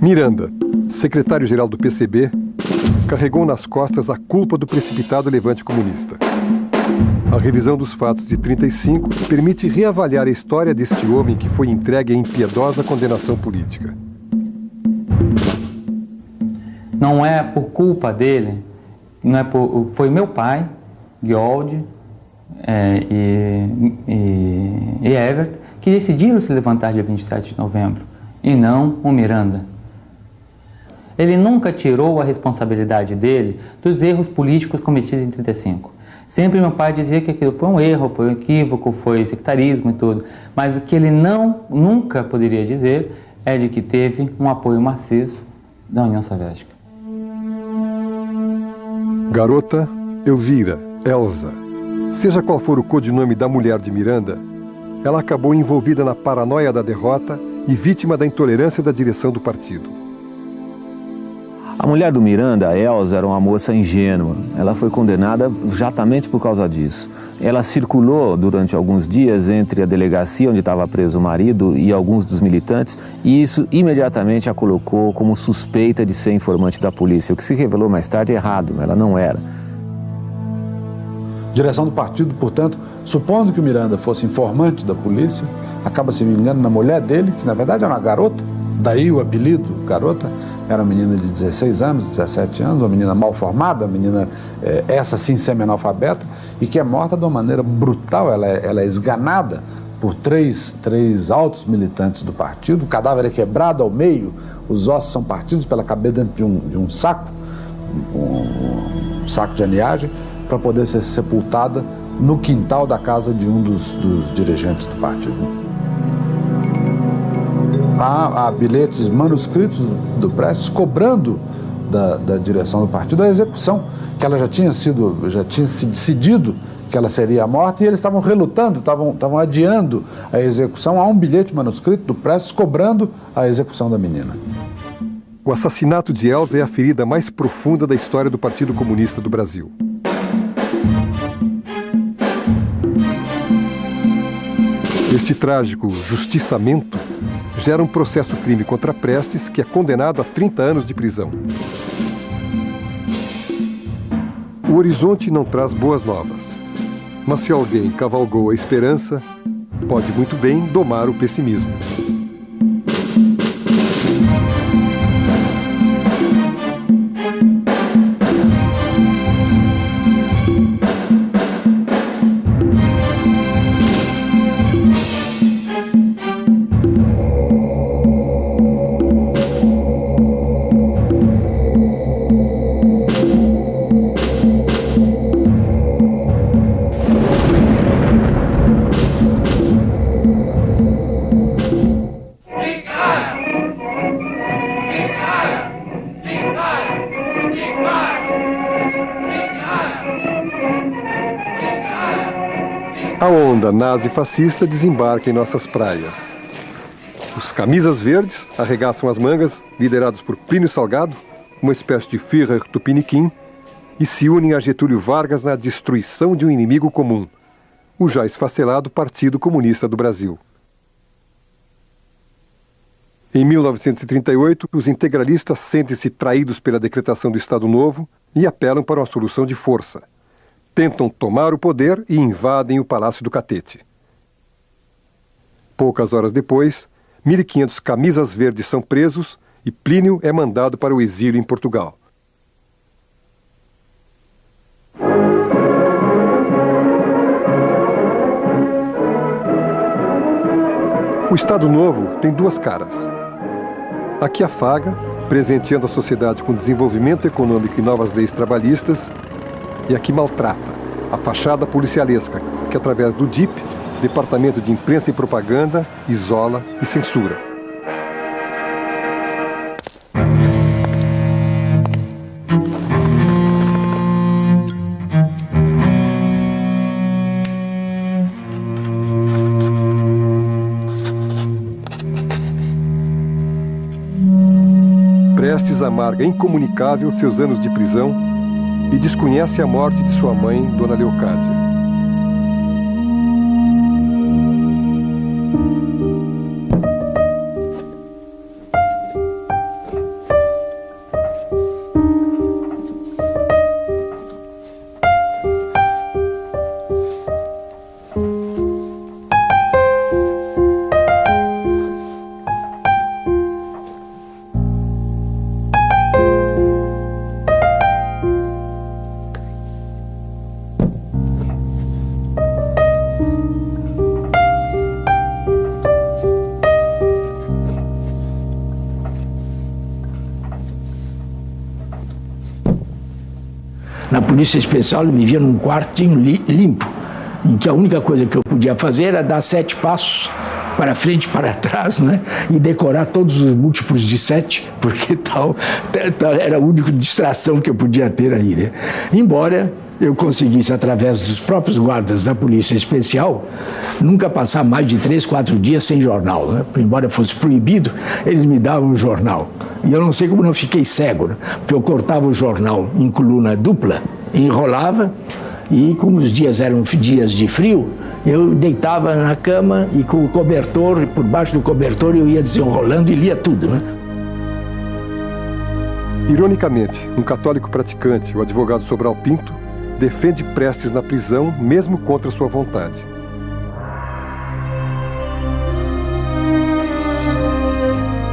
Miranda, secretário-geral do PCB, carregou nas costas a culpa do precipitado levante comunista. A revisão dos fatos de 35 permite reavaliar a história deste homem que foi entregue à impiedosa condenação política. Não é por culpa dele, foi meu pai, Georg e Evert, que decidiram se levantar dia 27 de novembro, e não o Miranda. Ele nunca tirou a responsabilidade dele dos erros políticos cometidos em 35. Sempre meu pai dizia que aquilo foi um erro, foi um equívoco, foi sectarismo e tudo. Mas o que ele nunca poderia dizer é de que teve um apoio maciço da União Soviética. Garota, Elvira, Elza. Seja qual for o codinome da mulher de Miranda, ela acabou envolvida na paranoia da derrota e vítima da intolerância da direção do partido. A mulher do Miranda, a Elza, era uma moça ingênua. Ela foi condenada exatamente por causa disso. Ela circulou durante alguns dias entre a delegacia onde estava preso o marido e alguns dos militantes, e isso imediatamente a colocou como suspeita de ser informante da polícia, o que se revelou mais tarde errado, ela não era. Direção do partido, portanto, supondo que o Miranda fosse informante da polícia, acaba se vingando na mulher dele, que na verdade era uma garota, daí o apelido garota. Era uma menina de 16 anos, 17 anos, uma menina mal formada, uma menina, essa sim, semi-analfabeta, e que é morta de uma maneira brutal. Ela é esganada por três altos militantes do partido, o cadáver é quebrado ao meio, os ossos são partidos pela cabeça dentro de um saco, um saco de aninhagem, para poder ser sepultada no quintal da casa de um dos dirigentes do partido. Há bilhetes manuscritos do Prestes cobrando da direção do partido a execução, que ela já tinha se decidido que ela seria morta, e eles estavam relutando, estavam adiando a execução. Há um bilhete manuscrito do Prestes cobrando a execução da menina. O assassinato de Elza é a ferida mais profunda da história do Partido Comunista do Brasil. Este trágico justiçamento gera um processo-crime contra Prestes, que é condenado a 30 anos de prisão. O horizonte não traz boas novas, mas se alguém cavalgou a esperança, pode muito bem domar o pessimismo. A onda nazi-fascista desembarca em nossas praias. Os camisas verdes arregaçam as mangas, liderados por Plínio Salgado, uma espécie de Führer tupiniquim, e se unem a Getúlio Vargas na destruição de um inimigo comum, o já esfacelado Partido Comunista do Brasil. Em 1938, os integralistas sentem-se traídos pela decretação do Estado Novo e apelam para uma solução de força. Tentam tomar o poder e invadem o Palácio do Catete. Poucas horas depois, 1.500 camisas verdes são presos e Plínio é mandado para o exílio em Portugal. O Estado Novo tem duas caras. A que afaga, presenteando a sociedade com desenvolvimento econômico e novas leis trabalhistas, e a que maltrata, a fachada policialesca, que através do DIP, Departamento de Imprensa e Propaganda, isola e censura. Prestes amarga incomunicável seus anos de prisão e desconhece a morte de sua mãe, Dona Leocádia. Na Polícia Especial, ele me via num quartinho limpo, em que a única coisa que eu podia fazer era dar 7 passos para frente e para trás, né? E decorar todos os múltiplos de 7, porque tal era a única distração que eu podia ter aí, né? Embora eu conseguisse, através dos próprios guardas da Polícia Especial, nunca passar mais de 3, 4 dias sem jornal, né? Embora fosse proibido, eles me davam um jornal. E eu não sei como não fiquei cego, né? Porque eu cortava o jornal em coluna dupla, enrolava, e como os dias eram dias de frio, eu deitava na cama e com o cobertor, por baixo do cobertor, eu ia desenrolando e lia tudo, né? Ironicamente, um católico praticante, o advogado Sobral Pinto, defende Prestes na prisão, mesmo contra sua vontade.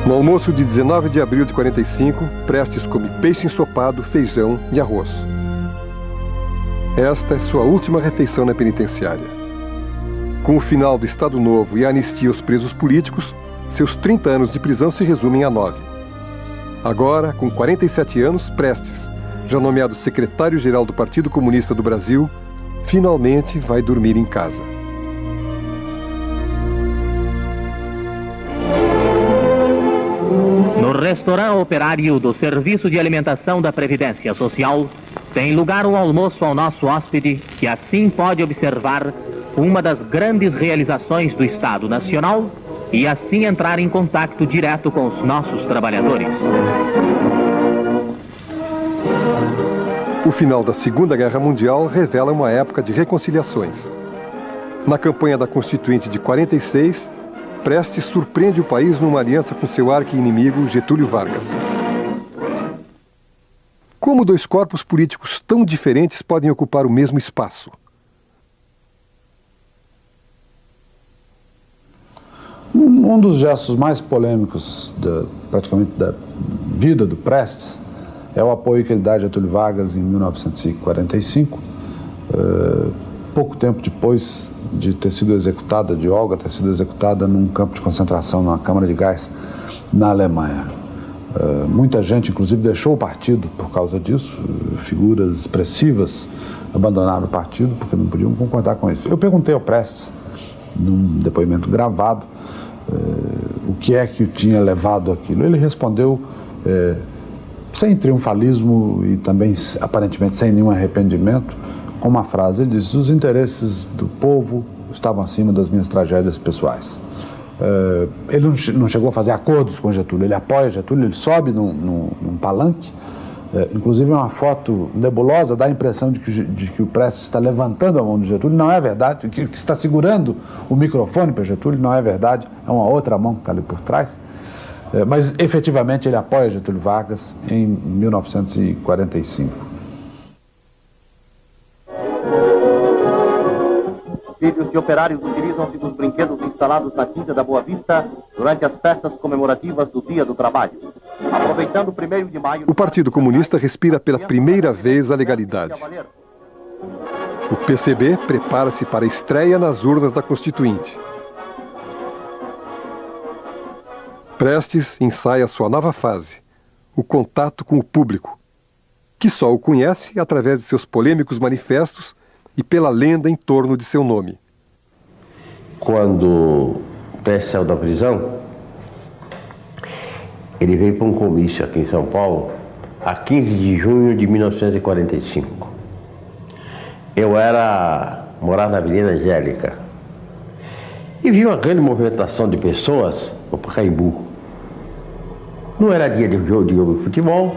No almoço de 19 de abril de 45, Prestes come peixe ensopado, feijão e arroz. Esta é sua última refeição na penitenciária. Com o final do Estado Novo e a anistia aos presos políticos, seus 30 anos de prisão se resumem a 9. Agora, com 47 anos, Prestes, já nomeado secretário-geral do Partido Comunista do Brasil, finalmente vai dormir em casa. No restaurante operário do Serviço de Alimentação da Previdência Social, tem lugar o almoço ao nosso hóspede, que assim pode observar uma das grandes realizações do Estado Nacional e assim entrar em contato direto com os nossos trabalhadores. O final da Segunda Guerra Mundial revela uma época de reconciliações. Na campanha da Constituinte de 46, Prestes surpreende o país numa aliança com seu arqui-inimigo Getúlio Vargas. Como dois corpos políticos tão diferentes podem ocupar o mesmo espaço? Um dos gestos mais polêmicos praticamente da vida do Prestes é o apoio que ele dá a Getúlio Vargas em 1945, pouco tempo depois de ter sido executada, de Olga ter sido executada num campo de concentração, numa câmara de gás, na Alemanha. Muita gente, inclusive, deixou o partido por causa disso, figuras expressivas abandonaram o partido porque não podiam concordar com isso. Eu perguntei ao Prestes, num depoimento gravado, o que é que o tinha levado àquilo. Ele respondeu sem triunfalismo e também aparentemente sem nenhum arrependimento, com uma frase. Ele disse: os interesses do povo estavam acima das minhas tragédias pessoais. Ele não chegou a fazer acordos com Getúlio, ele apoia Getúlio, ele sobe num palanque, inclusive uma foto nebulosa dá a impressão de que o Prestes está levantando a mão de Getúlio. Não é verdade, que está segurando o microfone para Getúlio, não é verdade, é uma outra mão que está ali por trás. Mas efetivamente ele apoia Getúlio Vargas em 1945. Filhos de operários utilizam-se dos brinquedos instalados na Quinta da Boa Vista durante as festas comemorativas do Dia do Trabalho. Aproveitando o 1º de maio... O Partido Comunista respira pela primeira vez a legalidade. O PCB prepara-se para a estreia nas urnas da Constituinte. Prestes ensaia sua nova fase, o contato com o público, que só o conhece através de seus polêmicos manifestos e pela lenda em torno de seu nome. Quando Prestes saiu da prisão, ele veio para um comício aqui em São Paulo, a 15 de junho de 1945. Eu morava na Avenida Angélica e vi uma grande movimentação de pessoas no Pacaembu. Não era dia de jogo de futebol.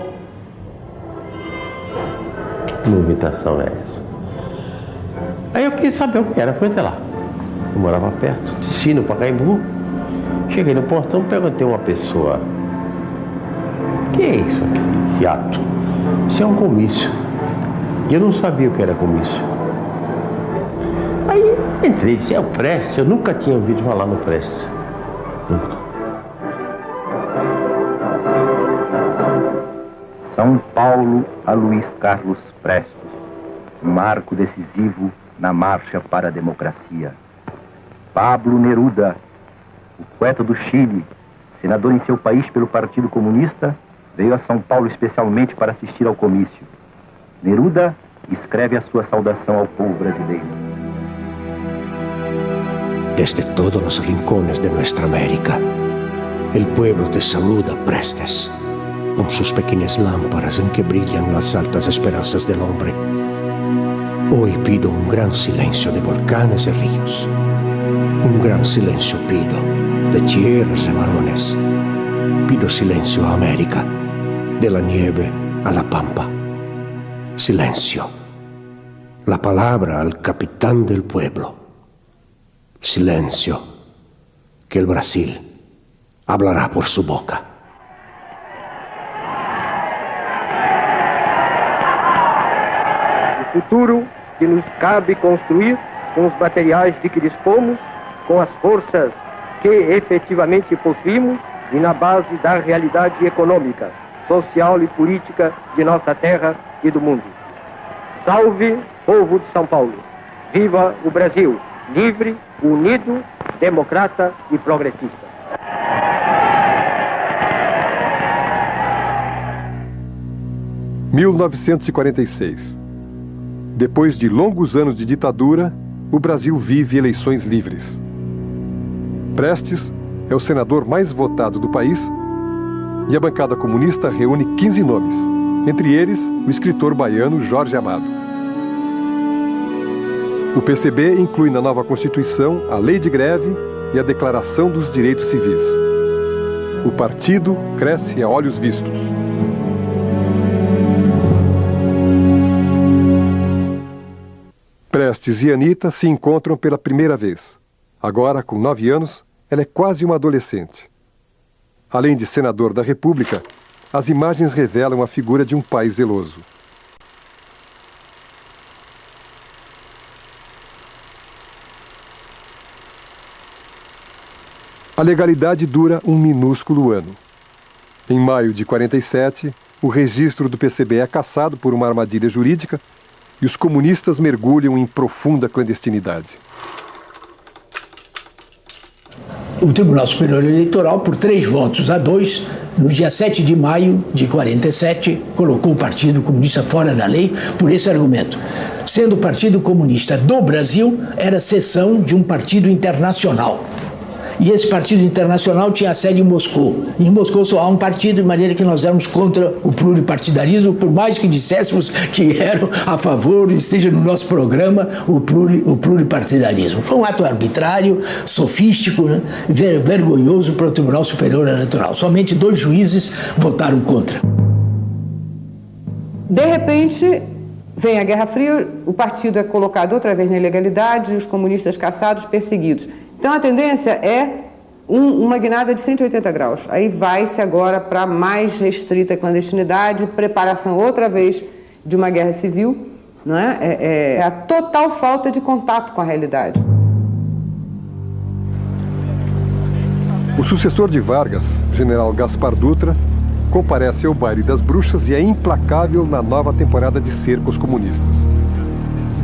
Que movimentação é essa? Aí eu quis saber o que era, fui até lá. Eu morava perto, desci no Pacaembu, cheguei no portão, perguntei a uma pessoa: o que é isso aqui, esse ato? Isso é um comício. E eu não sabia o que era comício. Aí entrei, disse: é o Prestes, eu nunca tinha ouvido falar no Prestes. Nunca. São Paulo a Luiz Carlos Prestes, marco decisivo na marcha para a democracia. Pablo Neruda, o poeta do Chile, senador em seu país pelo Partido Comunista, veio a São Paulo especialmente para assistir ao comício. Neruda escreve a sua saudação ao povo brasileiro. Desde todos los rincones de nuestra América, el pueblo te saluda, Prestes, con sus pequeñas lámparas en que brillan las altas esperanzas del hombre. Hoy pido un gran silencio de volcanes y ríos. Un gran silencio pido de tierras y varones. Pido silencio a América, de la nieve a la pampa. Silencio. La palabra al capitán del pueblo. Silencio. Que el Brasil hablará por su boca. O futuro que nos cabe construir com os materiais de que dispomos, com as forças que efetivamente possuímos e na base da realidade econômica, social e política de nossa terra e do mundo. Salve, povo de São Paulo! Viva o Brasil, livre, unido, democrata e progressista. – 1946. Depois de longos anos de ditadura, o Brasil vive eleições livres. Prestes é o senador mais votado do país e a bancada comunista reúne 15 nomes, entre eles o escritor baiano Jorge Amado. O PCB inclui na nova Constituição a lei de greve e a Declaração dos Direitos Civis. O partido cresce a olhos vistos. Prestes e Anita se encontram pela primeira vez. Agora, com 9 anos, ela é quase uma adolescente. Além de senador da República, as imagens revelam a figura de um pai zeloso. A legalidade dura um minúsculo ano. Em maio de 47, o registro do PCB é cassado por uma armadilha jurídica e os comunistas mergulham em profunda clandestinidade. O Tribunal Superior Eleitoral, por 3-2, no dia 7 de maio de 47, colocou o Partido Comunista fora da lei por esse argumento. Sendo o Partido Comunista do Brasil, era seção de um partido internacional. E esse partido internacional tinha a sede em Moscou. E em Moscou só há um partido, de maneira que nós éramos contra o pluripartidarismo, por mais que disséssemos que eram a favor, esteja no nosso programa, o pluripartidarismo. Foi um ato arbitrário, sofístico, né? Vergonhoso para o Tribunal Superior Eleitoral. Somente 2 juízes votaram contra. De repente, vem a Guerra Fria, o partido é colocado outra vez na ilegalidade, os comunistas caçados, perseguidos. Então a tendência é uma guinada de 180 graus. Aí vai-se agora para mais restrita clandestinidade, preparação outra vez de uma guerra civil, não é? É a total falta de contato com a realidade. O sucessor de Vargas, general Gaspar Dutra, comparece ao baile das bruxas e é implacável na nova temporada de cercos comunistas.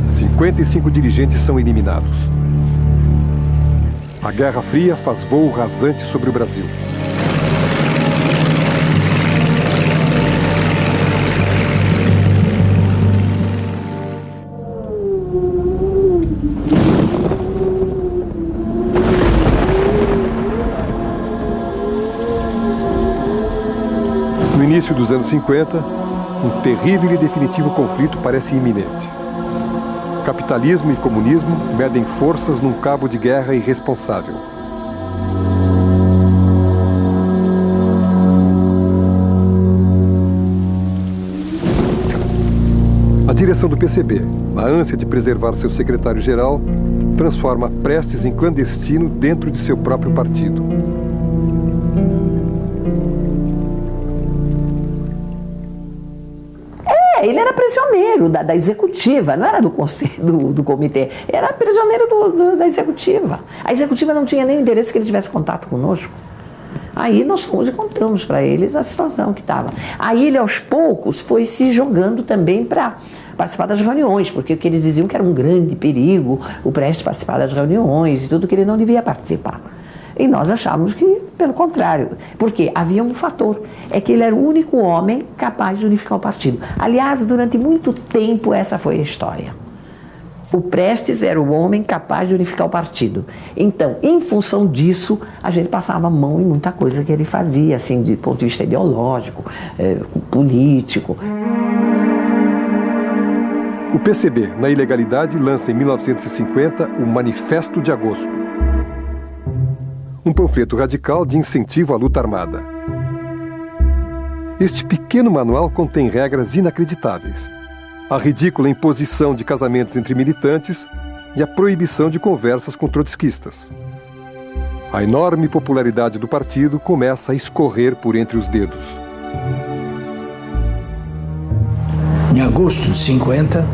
55 dirigentes são eliminados. A Guerra Fria faz voo rasante sobre o Brasil. No início dos anos 50, um terrível e definitivo conflito parece iminente. Capitalismo e comunismo medem forças num cabo de guerra irresponsável. A direção do PCB, na ânsia de preservar seu secretário-geral, transforma Prestes em clandestino dentro de seu próprio partido. Ele era prisioneiro da executiva, não era do conselho, do comitê, era prisioneiro da executiva. A executiva não tinha nem o interesse que ele tivesse contato conosco. Aí nós fomos e contamos para eles a situação que estava. Aí ele, aos poucos, foi se jogando também para participar das reuniões, porque eles diziam que era um grande perigo o Prestes participar das reuniões e tudo, que ele não devia participar. E nós achávamos que, pelo contrário, porque havia um fator, é que ele era o único homem capaz de unificar o partido. Aliás, durante muito tempo essa foi a história. O Prestes era o homem capaz de unificar o partido. Então, em função disso, a gente passava a mão em muita coisa que ele fazia, assim, de ponto de vista ideológico, político. O PCB, na ilegalidade, lança em 1950 o Manifesto de Agosto. Um panfleto radical de incentivo à luta armada. Este pequeno manual contém regras inacreditáveis. A ridícula imposição de casamentos entre militantes e a proibição de conversas com trotskistas. A enorme popularidade do partido começa a escorrer por entre os dedos. Em agosto de 50,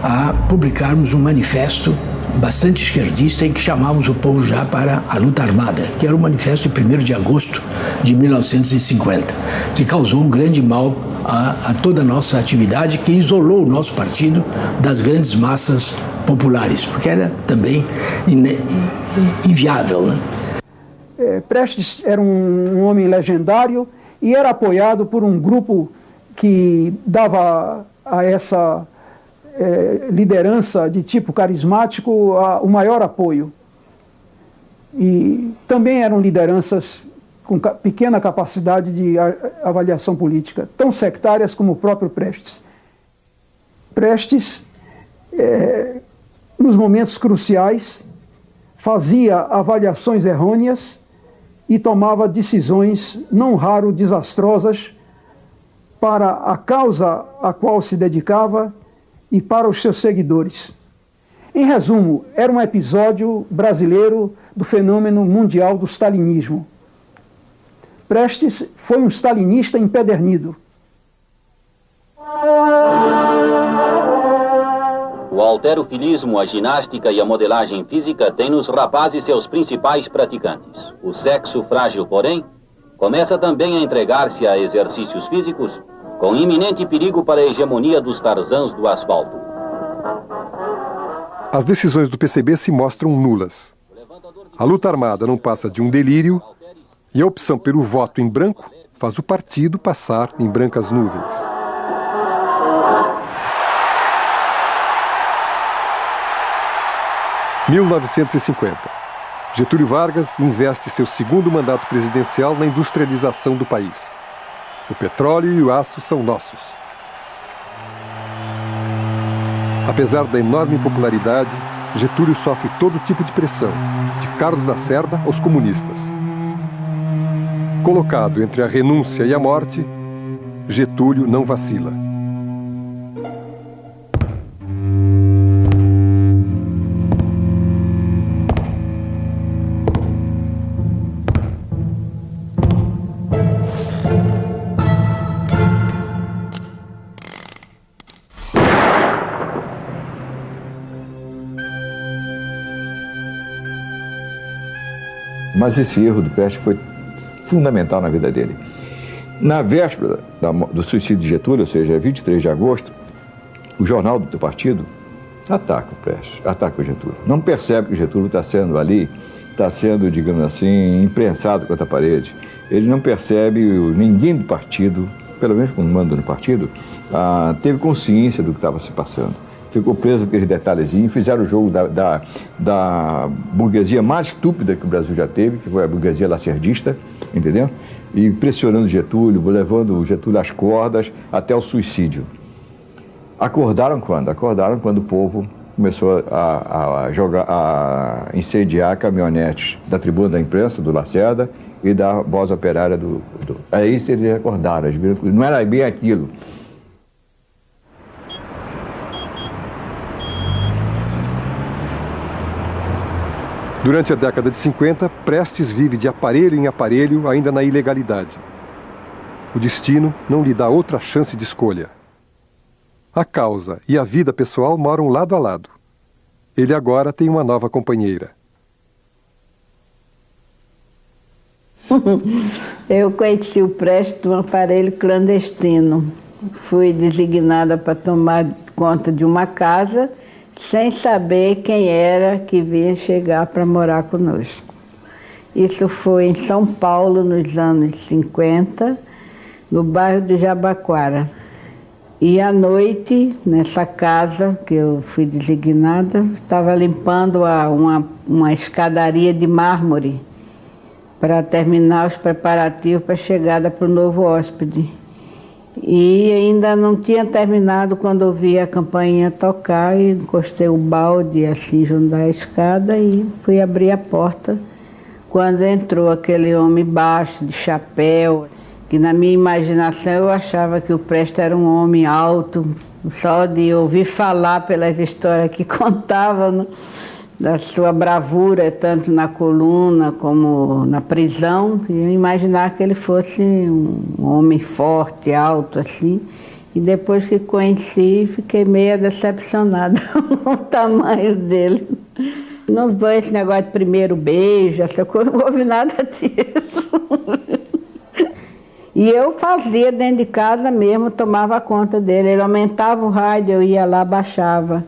a publicarmos um manifesto bastante esquerdista em que chamávamos o povo já para a luta armada, que era o manifesto de 1º de agosto de 1950, que causou um grande mal a toda a nossa atividade, que isolou o nosso partido das grandes massas populares, porque era também inviável, né? Prestes era um homem legendário e era apoiado por um grupo que dava a essa liderança de tipo carismático o maior apoio. E também eram lideranças com pequena capacidade de avaliação política, tão sectárias como o próprio Prestes. Prestes, nos momentos cruciais, fazia avaliações errôneas e tomava decisões não raro desastrosas para a causa a qual se dedicava e para os seus seguidores. Em resumo, era um episódio brasileiro do fenômeno mundial do stalinismo. Prestes foi um stalinista empedernido. O halterofilismo, a ginástica e a modelagem física têm nos rapazes seus principais praticantes. O sexo frágil, porém, começa também a entregar-se a exercícios físicos com iminente perigo para a hegemonia dos tarzãs do asfalto. As decisões do PCB se mostram nulas. A luta armada não passa de um delírio e a opção pelo voto em branco faz o partido passar em brancas nuvens. – 1950. Getúlio Vargas investe seu segundo mandato presidencial na industrialização do país. O petróleo e o aço são nossos. Apesar da enorme popularidade, Getúlio sofre todo tipo de pressão, de Carlos Lacerda aos comunistas. Colocado entre a renúncia e a morte, Getúlio não vacila. Mas esse erro do Prestes foi fundamental na vida dele. Na véspera do suicídio de Getúlio, ou seja, 23 de agosto, o jornal do partido ataca o Prestes, ataca o Getúlio. Não percebe que o Getúlio está sendo, digamos assim, imprensado contra a parede. Ele não percebe, ninguém do partido, pelo menos quando manda no partido, teve consciência do que estava se passando. Ficou preso com aqueles detalhezinhos, fizeram o jogo da burguesia mais estúpida que o Brasil já teve, que foi a burguesia lacerdista, entendeu? E pressionando Getúlio, levando o Getúlio às cordas até o suicídio. Acordaram quando? Acordaram quando o povo começou a incendiar caminhonetes da Tribuna da Imprensa, do Lacerda, e da Voz Operária Aí eles acordaram, eles viram que não era bem aquilo. Durante a década de 50, Prestes vive de aparelho em aparelho, ainda na ilegalidade. O destino não lhe dá outra chance de escolha. A causa e a vida pessoal moram lado a lado. Ele agora tem uma nova companheira. Eu conheci o Prestes num aparelho clandestino. Fui designada para tomar conta de uma casa, sem saber quem era que vinha chegar para morar conosco. Isso foi em São Paulo, nos anos 50, no bairro de Jabaquara. E à noite, nessa casa que eu fui designada, estava limpando uma escadaria de mármore para terminar os preparativos para a chegada para o novo hóspede. E ainda não tinha terminado quando ouvi a campainha tocar e encostei o balde assim junto à escada e fui abrir a porta. Quando entrou aquele homem baixo, de chapéu, que na minha imaginação eu achava que o Prestes era um homem alto, só de ouvir falar pelas histórias que contavam, da sua bravura, tanto na coluna como na prisão, e eu imaginava que ele fosse um homem forte, alto, assim. E depois que conheci, fiquei meio decepcionada com o tamanho dele. Não foi esse negócio de primeiro beijo, essa coisa, não houve nada disso. E eu fazia dentro de casa mesmo, tomava conta dele. Ele aumentava o rádio, eu ia lá, baixava.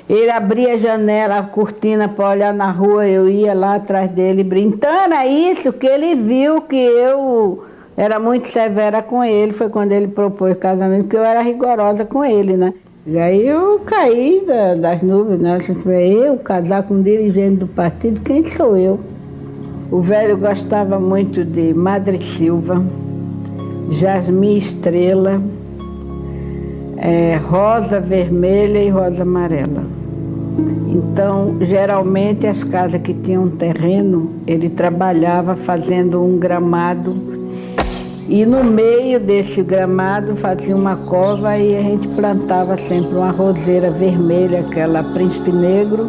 Ele abria a janela, a cortina para olhar na rua, eu ia lá atrás dele brincando. Então era isso que ele viu, que eu era muito severa com ele. Foi quando ele propôs casamento, porque eu era rigorosa com ele, né? E aí eu caí das nuvens, né? Eu casar com um dirigente do partido, quem sou eu? O velho gostava muito de Madre Silva, Jasmim Estrela, rosa vermelha e rosa amarela. Então, geralmente, as casas que tinham terreno, ele trabalhava fazendo um gramado. E no meio desse gramado fazia uma cova e a gente plantava sempre uma roseira vermelha, aquela príncipe negro,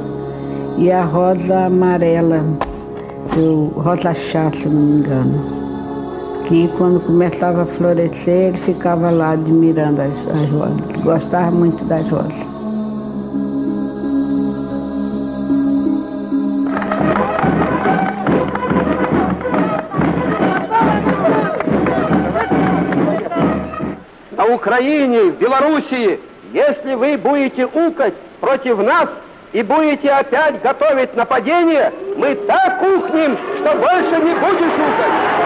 e a rosa amarela, rosa chá, se não me engano. Que quando começava a florescer, ele ficava lá admirando as rosas. Gostava muito das rosas. На Украине, в Белоруссии, если вы будете укать против нас и будете опять готовить нападение, мы так ухнем, что больше не будешь укать.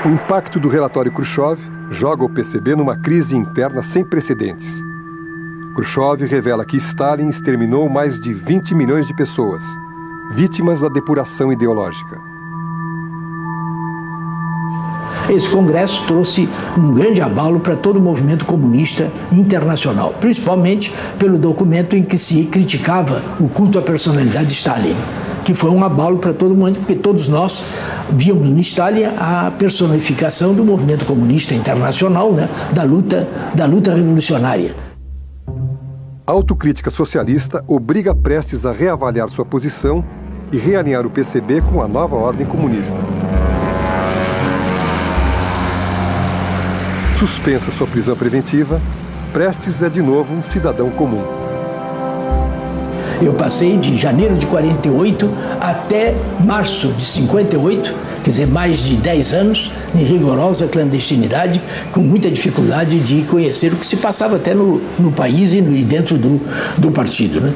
O impacto do relatório Khrushchev joga o PCB numa crise interna sem precedentes. Khrushchev revela que Stalin exterminou mais de 20 milhões de pessoas, vítimas da depuração ideológica. Esse congresso trouxe um grande abalo para todo o movimento comunista internacional, principalmente pelo documento em que se criticava o culto à personalidade de Stalin, que foi um abalo para todo mundo, porque todos nós víamos no Stalin a personificação do movimento comunista internacional, né, da luta revolucionária. A autocrítica socialista obriga Prestes a reavaliar sua posição e realinhar o PCB com a nova ordem comunista. Suspensa sua prisão preventiva, Prestes é de novo um cidadão comum. Eu passei de janeiro de 48 até março de 58, quer dizer, mais de 10 anos em rigorosa clandestinidade, com muita dificuldade de conhecer o que se passava até no país e dentro do partido, né?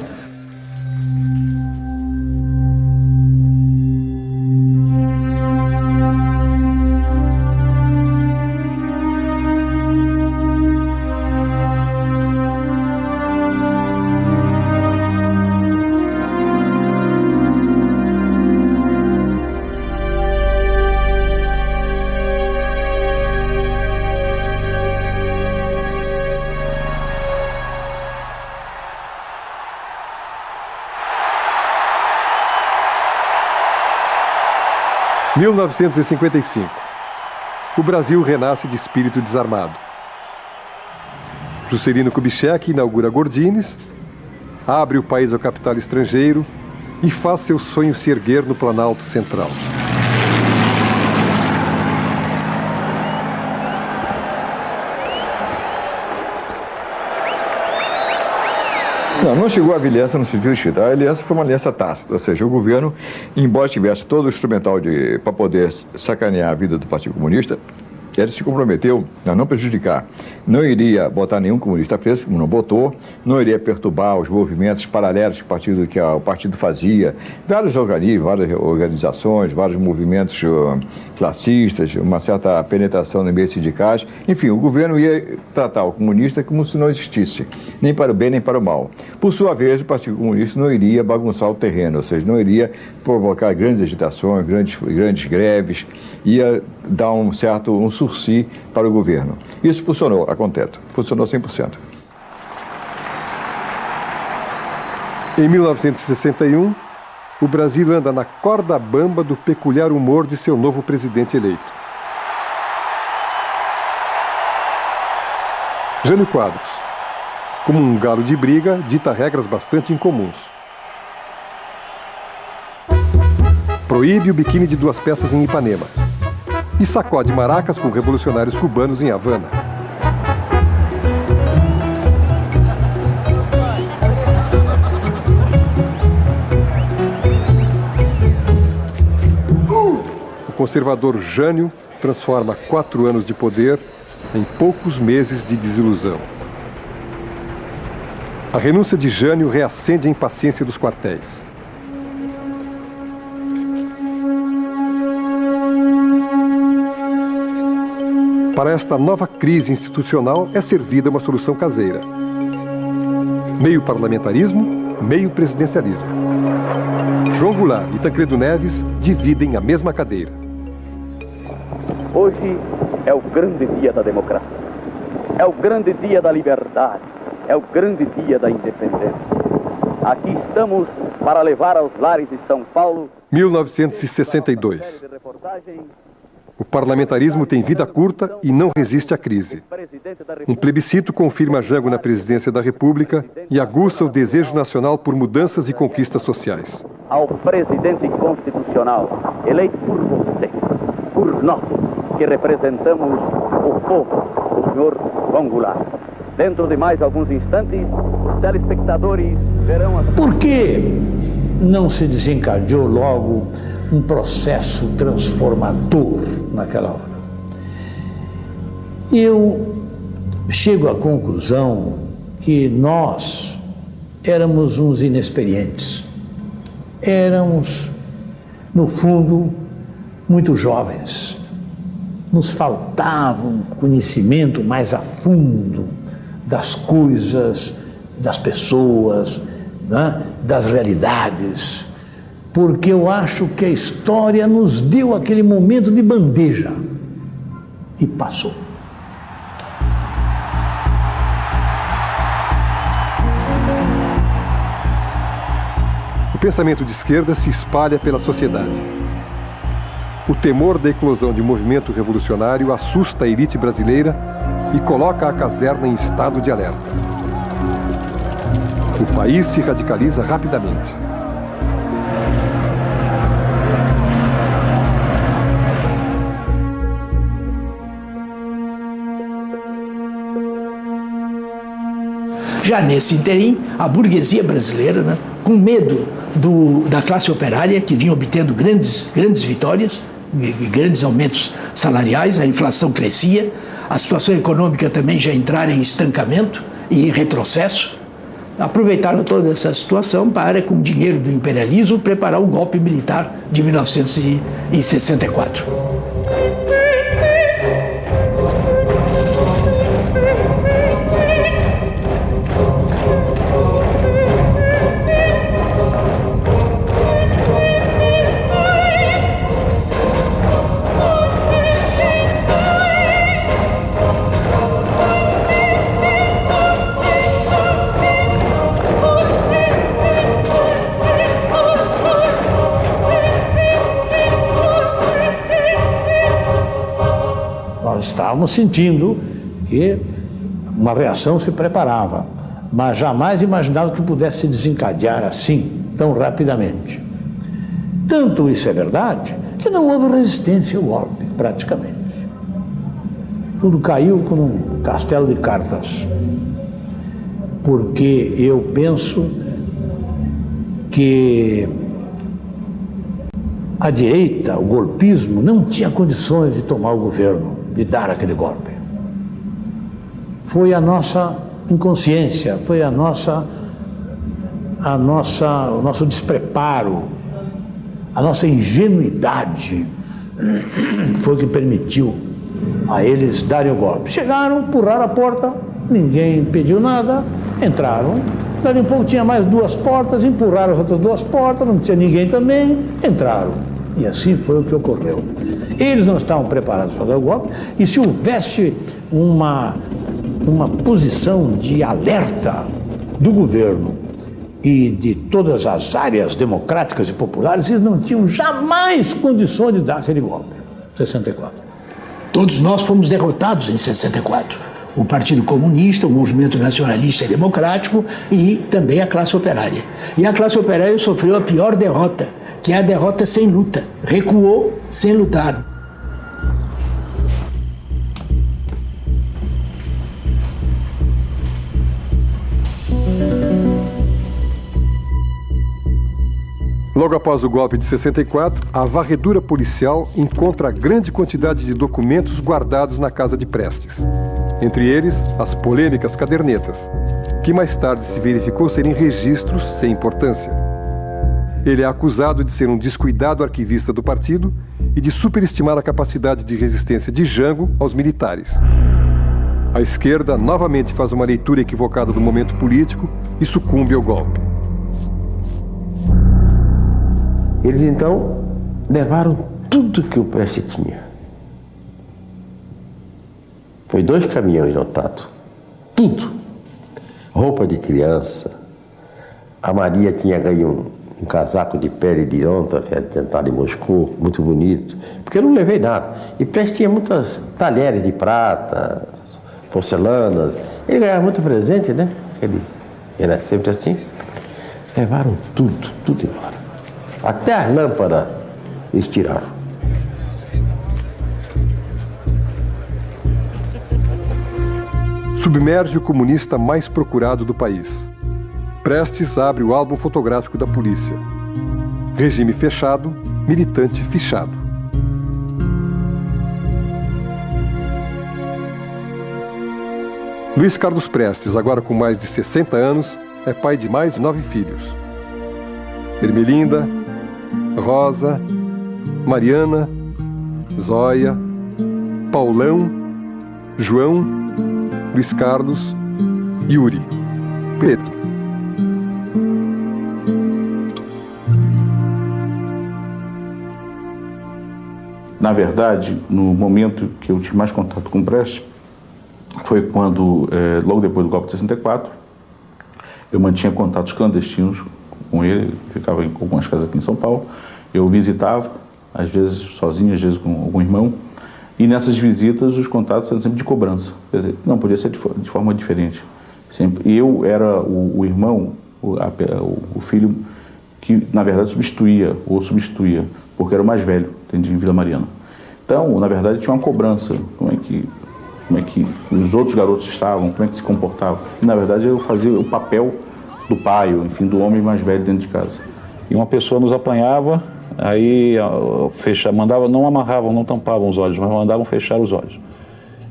Em 1955, o Brasil renasce de espírito desarmado. Juscelino Kubitschek inaugura Gordines, abre o país ao capital estrangeiro e faz seu sonho se erguer no Planalto Central. Não chegou a aliança no sentido estrito. A aliança foi uma aliança tácita, ou seja, o governo, embora tivesse todo o instrumental para poder sacanear a vida do Partido Comunista, ele se comprometeu a não prejudicar. Não iria botar nenhum comunista preso, como não botou, não iria perturbar os movimentos paralelos que o partido fazia, vários organismos, várias organizações, vários movimentos classistas, uma certa penetração no meio sindicais. Enfim, o governo ia tratar o comunista como se não existisse, nem para o bem nem para o mal. Por sua vez, o Partido Comunista não iria bagunçar o terreno, ou seja, não iria provocar grandes agitações, grandes greves, ia dar um sursi para o governo. Isso funcionou, a contento. Funcionou 100%. Em 1961, o Brasil anda na corda bamba do peculiar humor de seu novo presidente eleito. Jânio Quadros, como um galo de briga, dita regras bastante incomuns. Proíbe o biquíni de 2 peças em Ipanema. E sacode maracas com revolucionários cubanos em Havana. O conservador Jânio transforma 4 anos de poder em poucos meses de desilusão. A renúncia de Jânio reacende a impaciência dos quartéis. Para esta nova crise institucional é servida uma solução caseira. Meio parlamentarismo, meio presidencialismo. João Goulart e Tancredo Neves dividem a mesma cadeira. Hoje é o grande dia da democracia. É o grande dia da liberdade. é o grande dia da independência. Aqui estamos para levar aos lares de São Paulo... 1962. O parlamentarismo tem vida curta e não resiste à crise. Um plebiscito confirma Jango na presidência da República e aguça o desejo nacional por mudanças e conquistas sociais. Ao presidente constitucional, eleito por você, por nós, que representamos o povo, o senhor João Goulart. Dentro de mais alguns instantes, os telespectadores verão... Por que não se desencadeou logo um processo transformador naquela hora? Eu chego à conclusão que nós éramos uns inexperientes. Éramos, no fundo, muito jovens. Nos faltava um conhecimento mais a fundo das coisas, das pessoas, né, das realidades. Porque eu acho que a história nos deu aquele momento de bandeja e passou. O pensamento de esquerda se espalha pela sociedade. O temor da eclosão de um movimento revolucionário assusta a elite brasileira e coloca a caserna em estado de alerta. O país se radicaliza rapidamente. Já nesse interim, a burguesia brasileira, né, com medo da classe operária, que vinha obtendo grandes vitórias, e grandes aumentos salariais, a inflação crescia, a situação econômica também já entrara em estancamento e em retrocesso, aproveitaram toda essa situação para, com o dinheiro do imperialismo, preparar o golpe militar de 1964. Estávamos sentindo que uma reação se preparava, mas jamais imaginava que pudesse se desencadear assim, tão rapidamente. Tanto isso é verdade, que não houve resistência ao golpe, praticamente. Tudo caiu como um castelo de cartas. Porque eu penso que a direita, o golpismo, não tinha condições de tomar o governo, de dar aquele golpe. Foi a nossa inconsciência, foi o nosso despreparo, a nossa ingenuidade foi o que permitiu a eles darem o golpe. Chegaram, empurraram a porta, ninguém pediu nada, entraram. Dali um pouco tinha mais 2 portas, empurraram as outras 2 portas, não tinha ninguém também, entraram. E assim foi o que ocorreu. Eles não estavam preparados para dar o golpe, e se houvesse uma posição de alerta do governo e de todas as áreas democráticas e populares, eles não tinham jamais condições de dar aquele golpe. 64. Todos nós fomos derrotados em 64. O Partido Comunista, o Movimento Nacionalista e Democrático e também a classe operária. E a classe operária sofreu a pior derrota, que é a derrota sem luta. Recuou sem lutar. Logo após o golpe de 64, a varredura policial encontra grande quantidade de documentos guardados na casa de Prestes. Entre eles, as polêmicas cadernetas, que mais tarde se verificou serem registros sem importância. Ele é acusado de ser um descuidado arquivista do partido e de superestimar a capacidade de resistência de Jango aos militares. A esquerda novamente faz uma leitura equivocada do momento político e sucumbe ao golpe. Eles então levaram tudo que o Prestes tinha. Foi 2 caminhões lotados. Tudo. roupa de criança. A Maria tinha ganho um casaco de pele de onça, que era tentado em Moscou, muito bonito, porque eu não levei nada. E Prestes tinha muitas talheres de prata, porcelanas. Ele ganhava muito presente, né? Ele era sempre assim. Levaram tudo embora. Até as lâmpadas eles tiraram. Submerge o comunista mais procurado do país. Prestes abre o álbum fotográfico da polícia. Regime fechado, militante fichado. Luiz Carlos Prestes, agora com mais de 60 anos, é pai de mais 9 filhos. Ermelinda, Rosa, Mariana, Zóia, Paulão, João, Luiz Carlos, Yuri, Pedro. Na verdade, no momento que eu tive mais contato com o Prestes, foi quando, logo depois do golpe de 64, eu mantinha contatos clandestinos com ele, ficava em algumas casas aqui em São Paulo, eu visitava, às vezes sozinho, às vezes com algum irmão, e nessas visitas os contatos eram sempre de cobrança, quer dizer, não, podia ser de forma diferente. Sempre. E eu era o irmão, o filho que, na verdade, substituía, porque era o mais velho, entendi, em Vila Mariana. Então, na verdade, tinha uma cobrança, como é que os outros garotos estavam, como é que se comportavam. E, na verdade, eu fazia o papel do pai, enfim, do homem mais velho dentro de casa. E uma pessoa nos apanhava, aí mandava, não amarravam, não tampavam os olhos, mas mandavam fechar os olhos.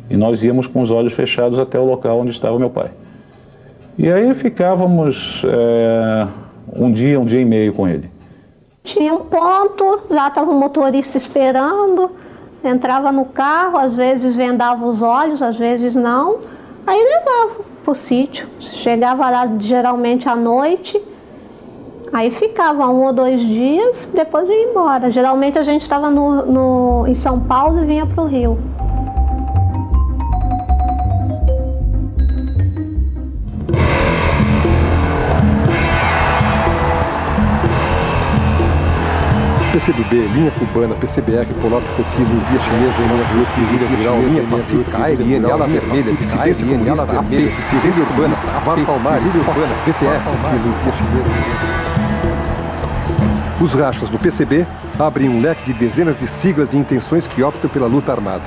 E nós íamos com os olhos fechados até o local onde estava meu pai. E aí ficávamos um dia e meio com ele. Tinha um ponto, lá estava o motorista esperando, entrava no carro, às vezes vendava os olhos, às vezes não, aí levava para o sítio. Chegava lá geralmente à noite, aí ficava 1 ou 2 dias, depois ia embora. Geralmente a gente estava em São Paulo e vinha para o Rio. PCdoB, linha cubana, PCBR, polaco, foquismo, via chinesa, linha rural, linha pacífica, ALN, ala vermelha, dissidência comunista, AP, dissidência urbana, VAR Palmares, VPR, foquismo, via chinesa. Os rachas do PCB abrem um leque de dezenas de siglas e intenções que optam pela luta armada.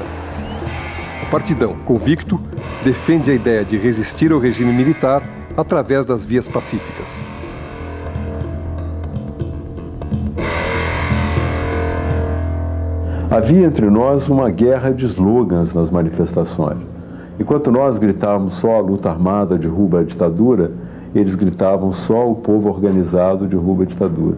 O partidão, convicto, defende a ideia de resistir ao regime militar através das vias pacíficas. Havia entre nós uma guerra de slogans nas manifestações. Enquanto nós gritávamos só a luta armada derruba a ditadura, eles gritavam só o povo organizado derruba a ditadura.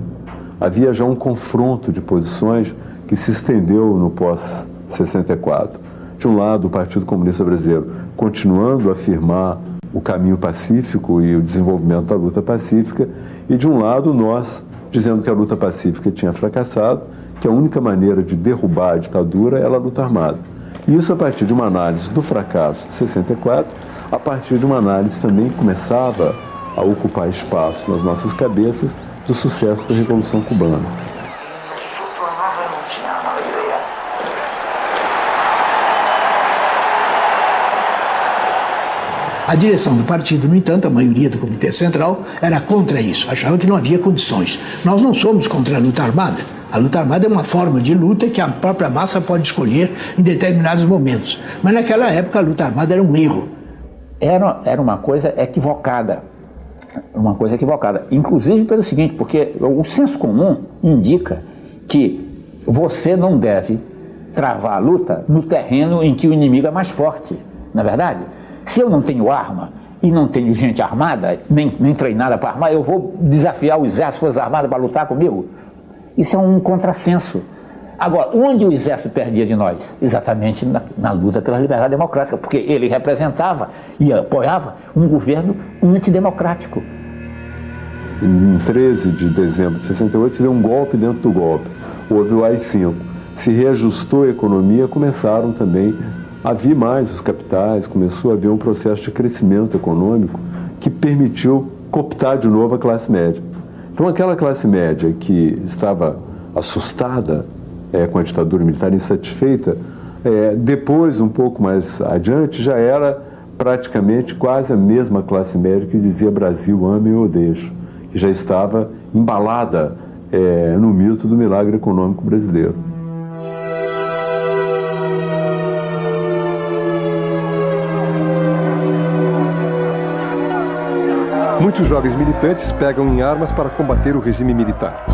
Havia já um confronto de posições que se estendeu no pós-64. De um lado, o Partido Comunista Brasileiro continuando a afirmar o caminho pacífico e o desenvolvimento da luta pacífica, e de um lado, nós dizendo que a luta pacífica tinha fracassado, que a única maneira de derrubar a ditadura era a luta armada. E isso a partir de uma análise do fracasso de 64, a partir de uma análise também que começava a ocupar espaço nas nossas cabeças do sucesso da Revolução Cubana. A direção do partido, no entanto, a maioria do Comitê Central, era contra isso, achava que não havia condições. Nós não somos contra a luta armada. A luta armada é uma forma de luta que a própria massa pode escolher em determinados momentos. Mas naquela época a luta armada era um erro. Era uma coisa equivocada. Uma coisa equivocada. Inclusive pelo seguinte, porque o senso comum indica que você não deve travar a luta no terreno em que o inimigo é mais forte. Não é verdade? Se eu não tenho arma e não tenho gente armada, nem treinada para armar, eu vou desafiar o exército, Forças Armadas, para lutar comigo? Isso é um contrassenso. Agora, onde o exército perdia de nós? Exatamente na luta pela liberdade democrática, porque ele representava e apoiava um governo antidemocrático. Em 13 de dezembro de 68, se deu um golpe dentro do golpe. Houve o AI-5. Se reajustou a economia, começaram também a vir mais os capitais, começou a haver um processo de crescimento econômico que permitiu cooptar de novo a classe média. Então aquela classe média que estava assustada com a ditadura militar, insatisfeita, depois, um pouco mais adiante, já era praticamente quase a mesma classe média que dizia Brasil, ame ou deixe, que já estava embalada no mito do milagre econômico brasileiro. Muitos jovens militantes pegam em armas para combater o regime militar.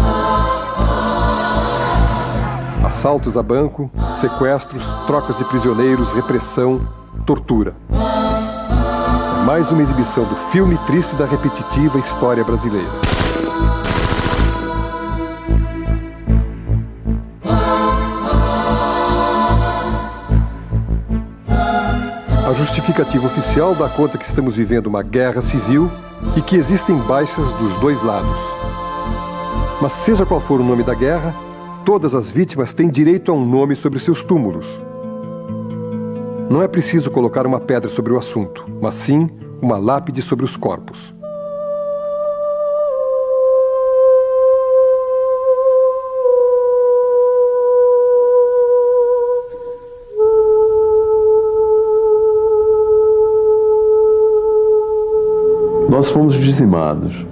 Assaltos a banco, sequestros, trocas de prisioneiros, repressão, tortura. É mais uma exibição do filme triste da repetitiva história brasileira. A justificativa oficial dá conta que estamos vivendo uma guerra civil e que existem baixas dos dois lados. Mas seja qual for o nome da guerra, todas as vítimas têm direito a um nome sobre seus túmulos. Não é preciso colocar uma pedra sobre o assunto, mas sim uma lápide sobre os corpos. Nós fomos dizimados.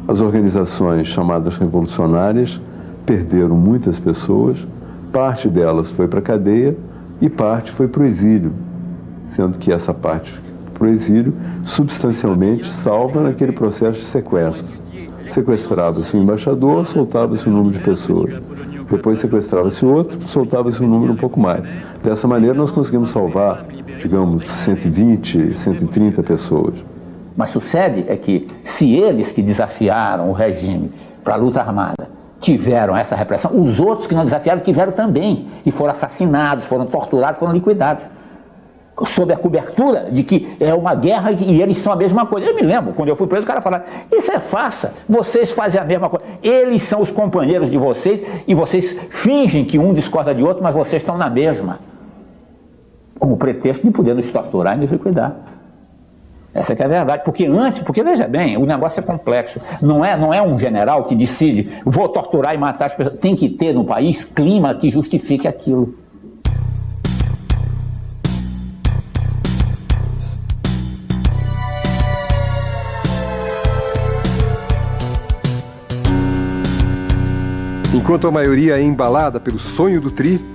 As organizações chamadas revolucionárias perderam muitas pessoas, parte delas foi para a cadeia e parte foi para o exílio, sendo que essa parte para o exílio substancialmente salva naquele processo de sequestro. Sequestrava-se um embaixador, soltava-se um número de pessoas. Depois sequestrava-se outro, soltava-se um número um pouco mais. Dessa maneira nós conseguimos salvar, digamos, 120, 130 pessoas. Mas sucede é que, se eles que desafiaram o regime para a luta armada tiveram essa repressão, os outros que não desafiaram tiveram também, e foram assassinados, foram torturados, foram liquidados, sob a cobertura de que é uma guerra e eles são a mesma coisa. Eu me lembro, quando eu fui preso, o cara falava, isso é farsa, vocês fazem a mesma coisa, eles são os companheiros de vocês e vocês fingem que um discorda de outro, mas vocês estão na mesma, com o pretexto de poder nos torturar e nos liquidar. Essa que é a verdade, porque veja bem, o negócio é complexo, não é um general que decide, vou torturar e matar as pessoas, tem que ter no país clima que justifique aquilo. Enquanto a maioria é embalada pelo sonho do Tri,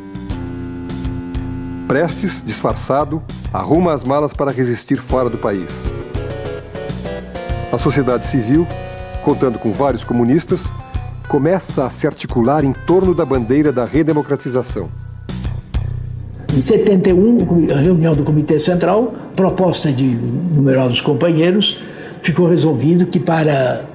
Prestes, disfarçado, arruma as malas para resistir fora do país. A sociedade civil, contando com vários comunistas, começa a se articular em torno da bandeira da redemocratização. Em 71, a reunião do Comitê Central, proposta de numerosos companheiros, ficou resolvido que para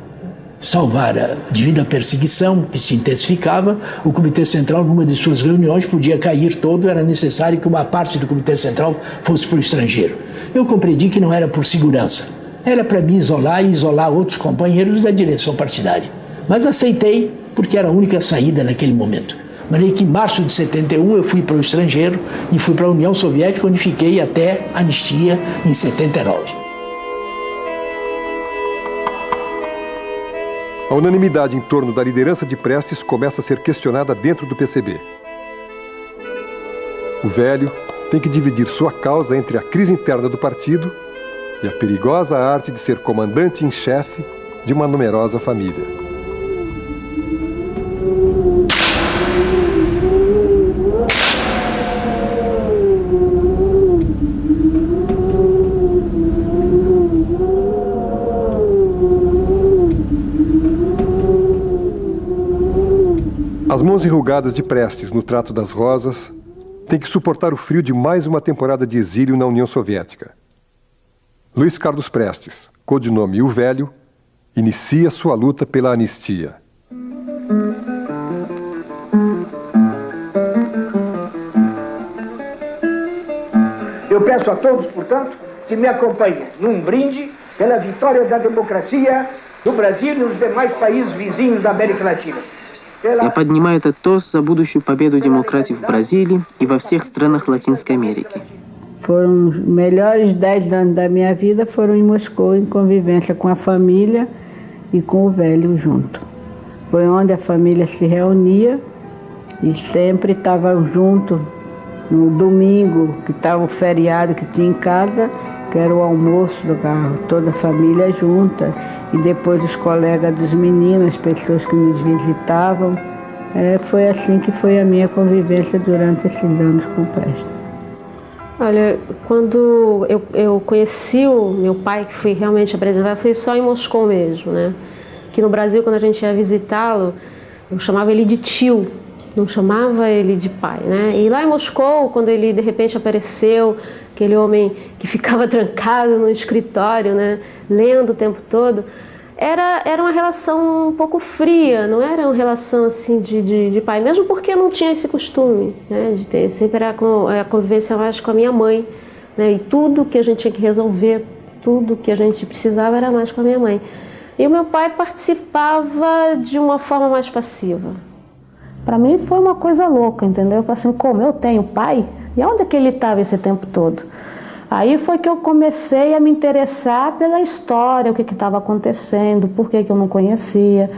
salvar a devida perseguição que se intensificava, o Comitê Central, numa de suas reuniões, podia cair todo, era necessário que uma parte do Comitê Central fosse para o estrangeiro. Eu compreendi que não era por segurança, era para me isolar e isolar outros companheiros da direção partidária. Mas aceitei, porque era a única saída naquele momento. De maneira que em março de 71 eu fui para o estrangeiro e fui para a União Soviética, onde fiquei até a anistia em 79. A unanimidade em torno da liderança de Prestes começa a ser questionada dentro do PCB. O velho tem que dividir sua causa entre a crise interna do partido e a perigosa arte de ser comandante em chefe de uma numerosa família. As mãos enrugadas de Prestes no trato das rosas têm que suportar o frio de mais uma temporada de exílio na União Soviética. Luiz Carlos Prestes, codinome O Velho, inicia sua luta pela anistia. Eu peço a todos, portanto, que me acompanhem num brinde pela vitória da democracia do Brasil e nos demais países vizinhos da América Latina. Я поднимаю этот тост за будущую победу демократии в Бразилии и во всех странах Латинской Америки. Foram os melhores 10 anos da minha vida foram em Moscou, em convivência com a família e com o velho junto. Foi onde a família se reunia e sempre estavam juntos. No domingo, que estava o feriado que tinha em casa, que era o almoço do carro, toda a família junta. E depois os colegas dos meninos, as pessoas que nos visitavam. Foi assim que foi a minha convivência durante esses anos com o Prestes. Olha, quando eu conheci o meu pai, que fui realmente apresentado, foi só em Moscou mesmo, né? Aqui no Brasil, quando a gente ia visitá-lo, eu chamava ele de tio, não chamava ele de pai, né? E lá em Moscou, quando ele de repente apareceu, aquele homem que ficava trancado no escritório, né, lendo o tempo todo, era uma relação um pouco fria, não era uma relação assim de pai, mesmo porque não tinha esse costume, né, de ter, sempre era a convivência mais com a minha mãe, né, e tudo que a gente tinha que resolver, tudo que a gente precisava era mais com a minha mãe. E o meu pai participava de uma forma mais passiva. Para mim foi uma coisa louca, entendeu? Eu falei assim, como eu tenho pai, e onde é que ele estava esse tempo todo? Aí foi que eu comecei a me interessar pela história, o que estava acontecendo, por que eu não conhecia.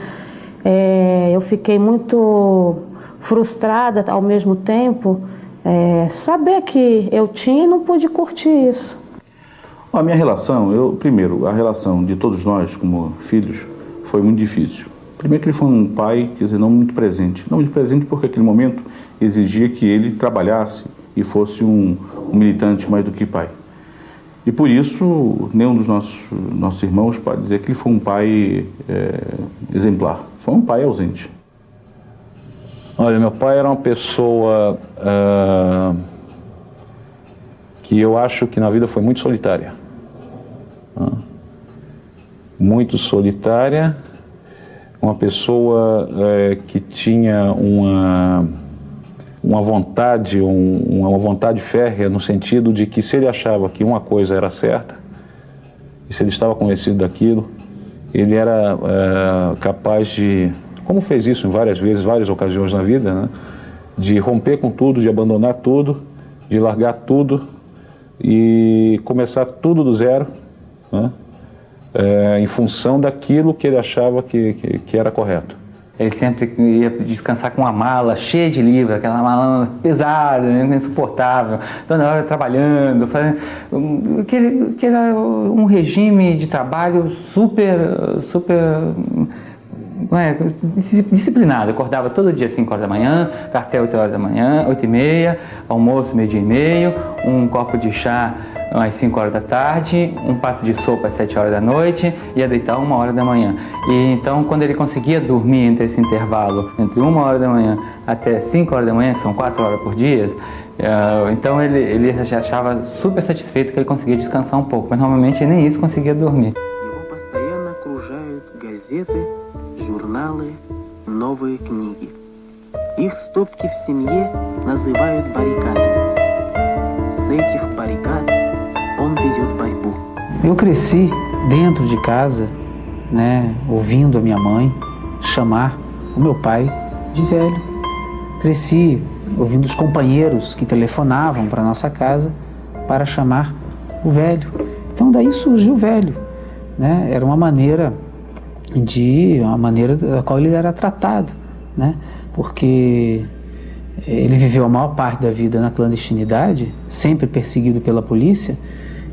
Eu fiquei muito frustrada ao mesmo tempo, saber que eu tinha e não pude curtir isso. A minha relação, primeiro, a relação de todos nós como filhos foi muito difícil. Primeiro que ele foi um pai, quer dizer, não muito presente. Não muito presente porque aquele momento exigia que ele trabalhasse e fosse um militante mais do que pai. E por isso, nenhum dos nossos irmãos pode dizer que ele foi um pai exemplar. Foi um pai ausente. Olha, meu pai era uma pessoa que eu acho que na vida foi muito solitária. Muito solitária. Uma pessoa que tinha uma vontade, uma vontade férrea no sentido de que se ele achava que uma coisa era certa, e se ele estava convencido daquilo, ele era capaz de, como fez isso em várias vezes, várias ocasiões na vida, né, de romper com tudo, de abandonar tudo, de largar tudo e começar tudo do zero, né, em função daquilo que ele achava que era correto. Ele sempre ia descansar com uma mala cheia de livros, aquela mala pesada, insuportável, toda hora trabalhando, que era um regime de trabalho super disciplinado. Acordava todo dia às 5 horas da manhã, café 8 horas da manhã, 8h30, almoço 12h30, um copo de chá às 5 horas da tarde, um prato de sopa às 7 horas da noite, ia deitar 1 hora da manhã. E então, quando ele conseguia dormir entre esse intervalo, entre 1 hora da manhã até 5 horas da manhã, que são 4 horas por dia, então ele já achava super satisfeito que ele conseguia descansar um pouco, mas normalmente nem isso conseguia dormir. Журналы, новые книги. Их стопки в семье называют баррикадами. С этих баррикад он ведет борьбу. Eu cresci dentro de casa, né, ouvindo a minha mãe chamar o meu pai de velho. Cresci ouvindo os companheiros que telefonavam para nossa casa para chamar o velho. Então daí surgiu o velho, né? Era uma maneira da qual ele era tratado, né? Porque ele viveu a maior parte da vida na clandestinidade, sempre perseguido pela polícia,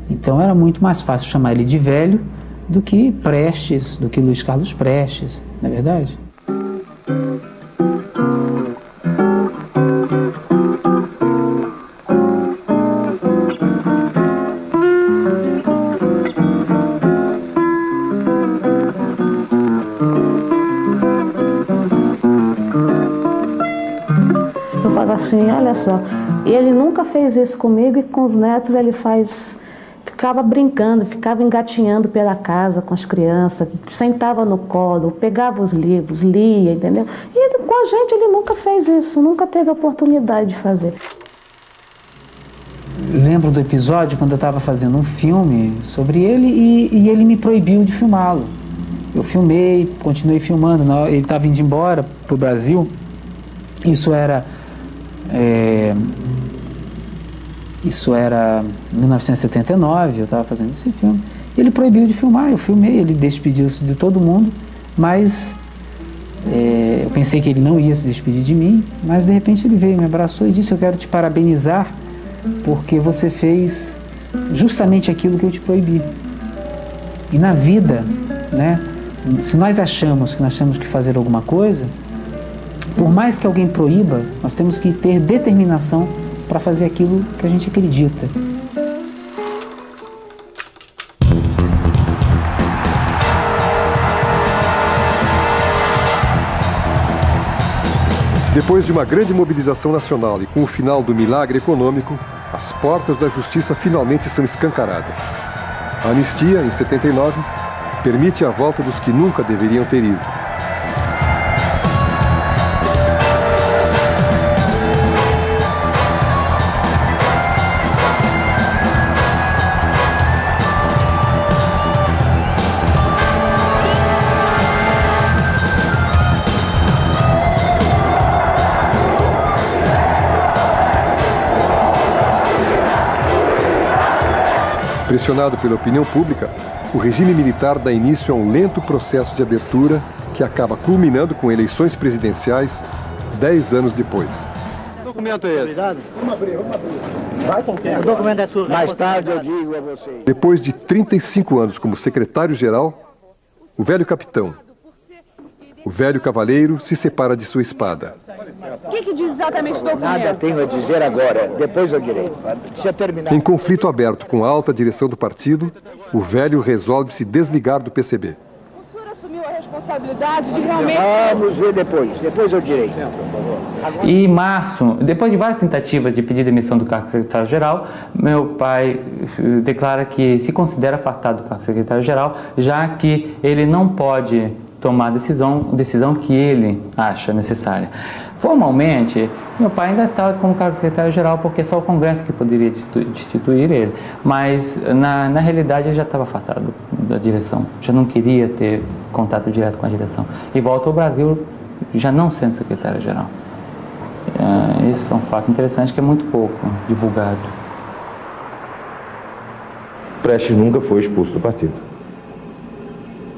então era muito mais fácil chamar ele de velho do que Prestes, do que Luiz Carlos Prestes, não é verdade? Assim, olha só, ele nunca fez isso comigo e com os netos ele ficava brincando, ficava engatinhando pela casa com as crianças, sentava no colo, pegava os livros, lia, entendeu? E com a gente ele nunca fez isso, nunca teve a oportunidade de fazer. Lembro do episódio quando eu estava fazendo um filme sobre ele e ele me proibiu de filmá-lo. Eu filmei, continuei filmando, ele estava indo embora para o Brasil, isso era Isso era 1979, eu estava fazendo esse filme. Ele proibiu de filmar, eu filmei, ele despediu-se de todo mundo, mas eu pensei que ele não ia se despedir de mim, mas de repente ele veio, me abraçou e disse: eu quero te parabenizar porque você fez justamente aquilo que eu te proibi. E na vida, né, se nós achamos que nós temos que fazer alguma coisa, por mais que alguém proíba, nós temos que ter determinação para fazer aquilo que a gente acredita. Depois de uma grande mobilização nacional e com o final do milagre econômico, as portas da justiça finalmente são escancaradas. A anistia, em 79, permite a volta dos que nunca deveriam ter ido. Pressionado pela opinião pública, o regime militar dá início a um lento processo de abertura que acaba culminando com eleições presidenciais 10 anos depois. Que documento é esse? Vamos abrir. Vai com quem? O documento é sua. Mais tarde eu digo a vocês. Depois de 35 anos como secretário-geral, o velho capitão, o velho cavaleiro, se separa de sua espada. O que diz exatamente o documento? Nada tenho a dizer agora, depois eu direi. Deixa terminar. Em conflito aberto com a alta direção do partido, o velho resolve se desligar do PCB. O senhor assumiu a responsabilidade de realmente... Vamos ver depois eu direi. E em março, depois de várias tentativas de pedir demissão do cargo de secretário-geral, meu pai declara que se considera afastado do cargo de secretário-geral, já que ele não pode tomar a decisão que ele acha necessária. Formalmente, meu pai ainda está como cargo de secretário-geral porque é só o Congresso que poderia destituir ele, mas na realidade ele já estava afastado da direção, já não queria ter contato direto com a direção e volta ao Brasil já não sendo secretário-geral. Esse é um fato interessante que é muito pouco divulgado. Prestes nunca foi expulso do partido.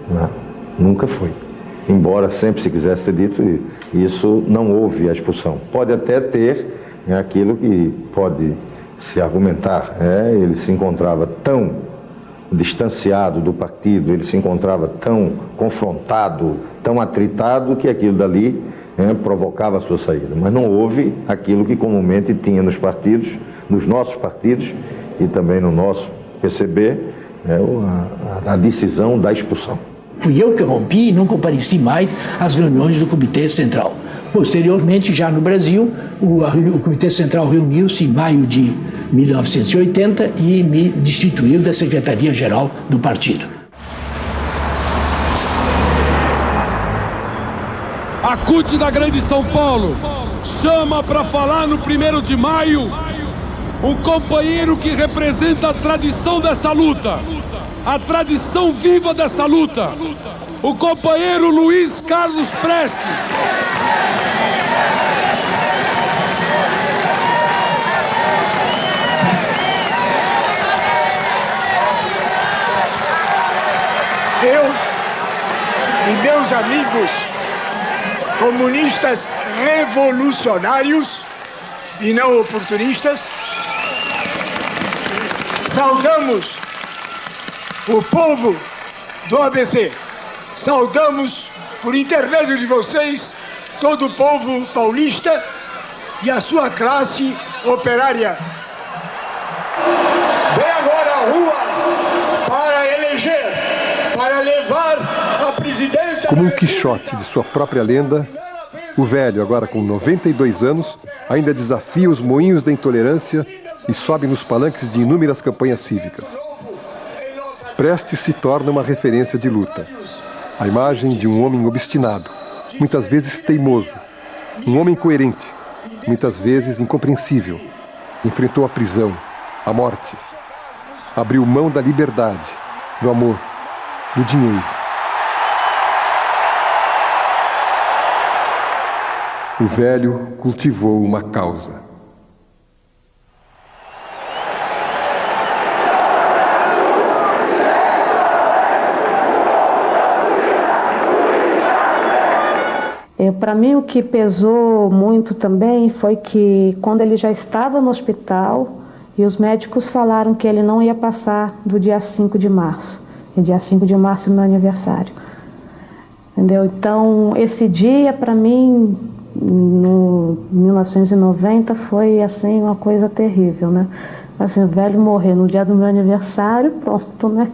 Não, nunca foi. Embora sempre se quisesse ser dito, isso não houve a expulsão. Pode até ter aquilo que pode se argumentar. Ele se encontrava tão distanciado do partido, ele se encontrava tão confrontado, tão atritado, que aquilo dali provocava a sua saída. Mas não houve aquilo que comumente tinha nos partidos, nos nossos partidos e também no nosso PCB, a decisão da expulsão. Fui eu que rompi e não compareci mais às reuniões do Comitê Central. Posteriormente, já no Brasil, o Comitê Central reuniu-se em maio de 1980 e me destituiu da Secretaria-Geral do partido. A CUT da Grande São Paulo chama para falar no 1º de maio um companheiro que representa a tradição dessa luta, a tradição viva dessa luta, o companheiro Luiz Carlos Prestes. Eu e meus amigos comunistas revolucionários e não oportunistas, saudamos o povo do ABC. Saudamos, por intermédio de vocês, todo o povo paulista e a sua classe operária. Vem agora à rua para eleger, para levar a presidência... Como um Quixote de sua própria lenda, o velho, agora com 92 anos, ainda desafia os moinhos da intolerância e sobe nos palanques de inúmeras campanhas cívicas. Prestes se torna uma referência de luta. A imagem de um homem obstinado, muitas vezes teimoso, um homem coerente, muitas vezes incompreensível. Enfrentou a prisão, a morte. Abriu mão da liberdade, do amor, do dinheiro. O velho cultivou uma causa. Para mim, o que pesou muito também foi que quando ele já estava no hospital e os médicos falaram que ele não ia passar do dia 5 de março. E dia 5 de março é meu aniversário. Entendeu? Então, esse dia, para mim, no 1990, foi assim uma coisa terrível, né? Assim, o velho morrer no dia do meu aniversário, pronto, né?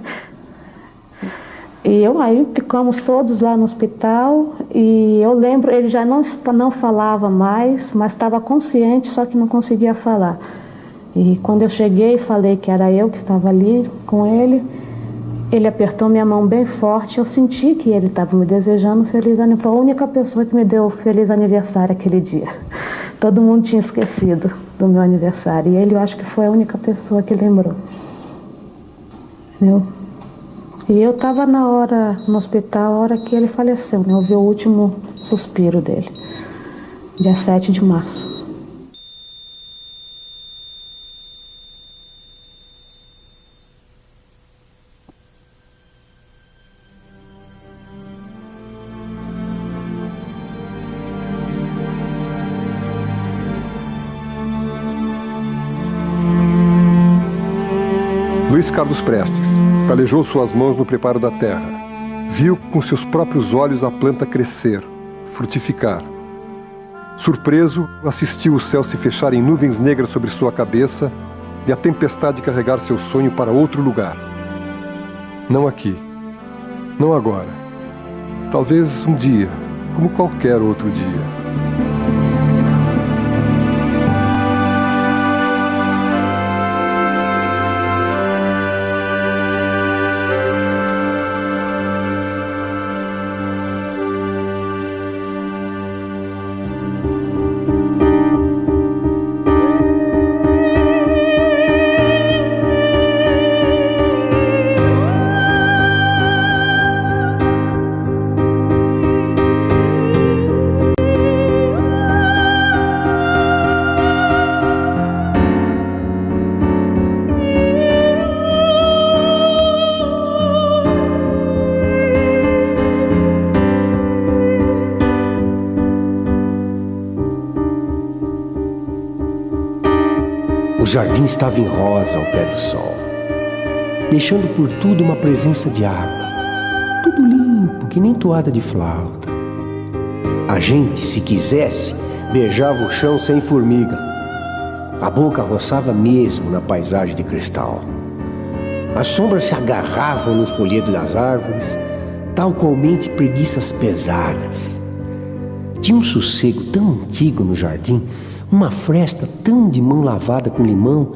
E aí ficamos todos lá no hospital e eu lembro, ele já não falava mais, mas estava consciente, só que não conseguia falar. E quando eu cheguei e falei que era eu que estava ali com ele, ele apertou minha mão bem forte, eu senti que ele estava me desejando feliz aniversário. Foi a única pessoa que me deu feliz aniversário aquele dia. Todo mundo tinha esquecido do meu aniversário e ele, eu acho que foi a única pessoa que lembrou. Entendeu? E eu estava na hora, no hospital, a hora que ele faleceu, né? Eu vi o último suspiro dele, dia 7 de março. Luiz Carlos Prestes calejou suas mãos no preparo da terra. Viu com seus próprios olhos a planta crescer, frutificar. Surpreso, assistiu o céu se fechar em nuvens negras sobre sua cabeça e a tempestade carregar seu sonho para outro lugar. Não aqui, não agora. Talvez um dia, como qualquer outro dia. O jardim estava em rosa ao pé do sol, deixando por tudo uma presença de água. Tudo limpo, que nem toada de flauta. A gente, se quisesse, beijava o chão sem formiga. A boca roçava mesmo na paisagem de cristal. As sombras se agarravam nos folhedos das árvores, tal qualmente preguiças pesadas. Tinha um sossego tão antigo no jardim, uma fresta tão de mão lavada com limão,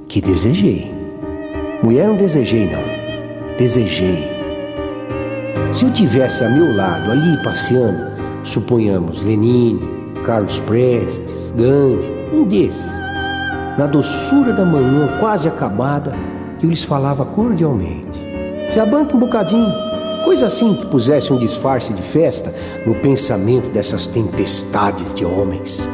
que desejei. Mulher não desejei, não. Desejei. Se eu tivesse a meu lado, ali passeando, suponhamos Lenine, Carlos Prestes, Gandhi, um desses, na doçura da manhã quase acabada, eu lhes falava cordialmente. Se abanque um bocadinho, coisa assim que pusesse um disfarce de festa no pensamento dessas tempestades de homens.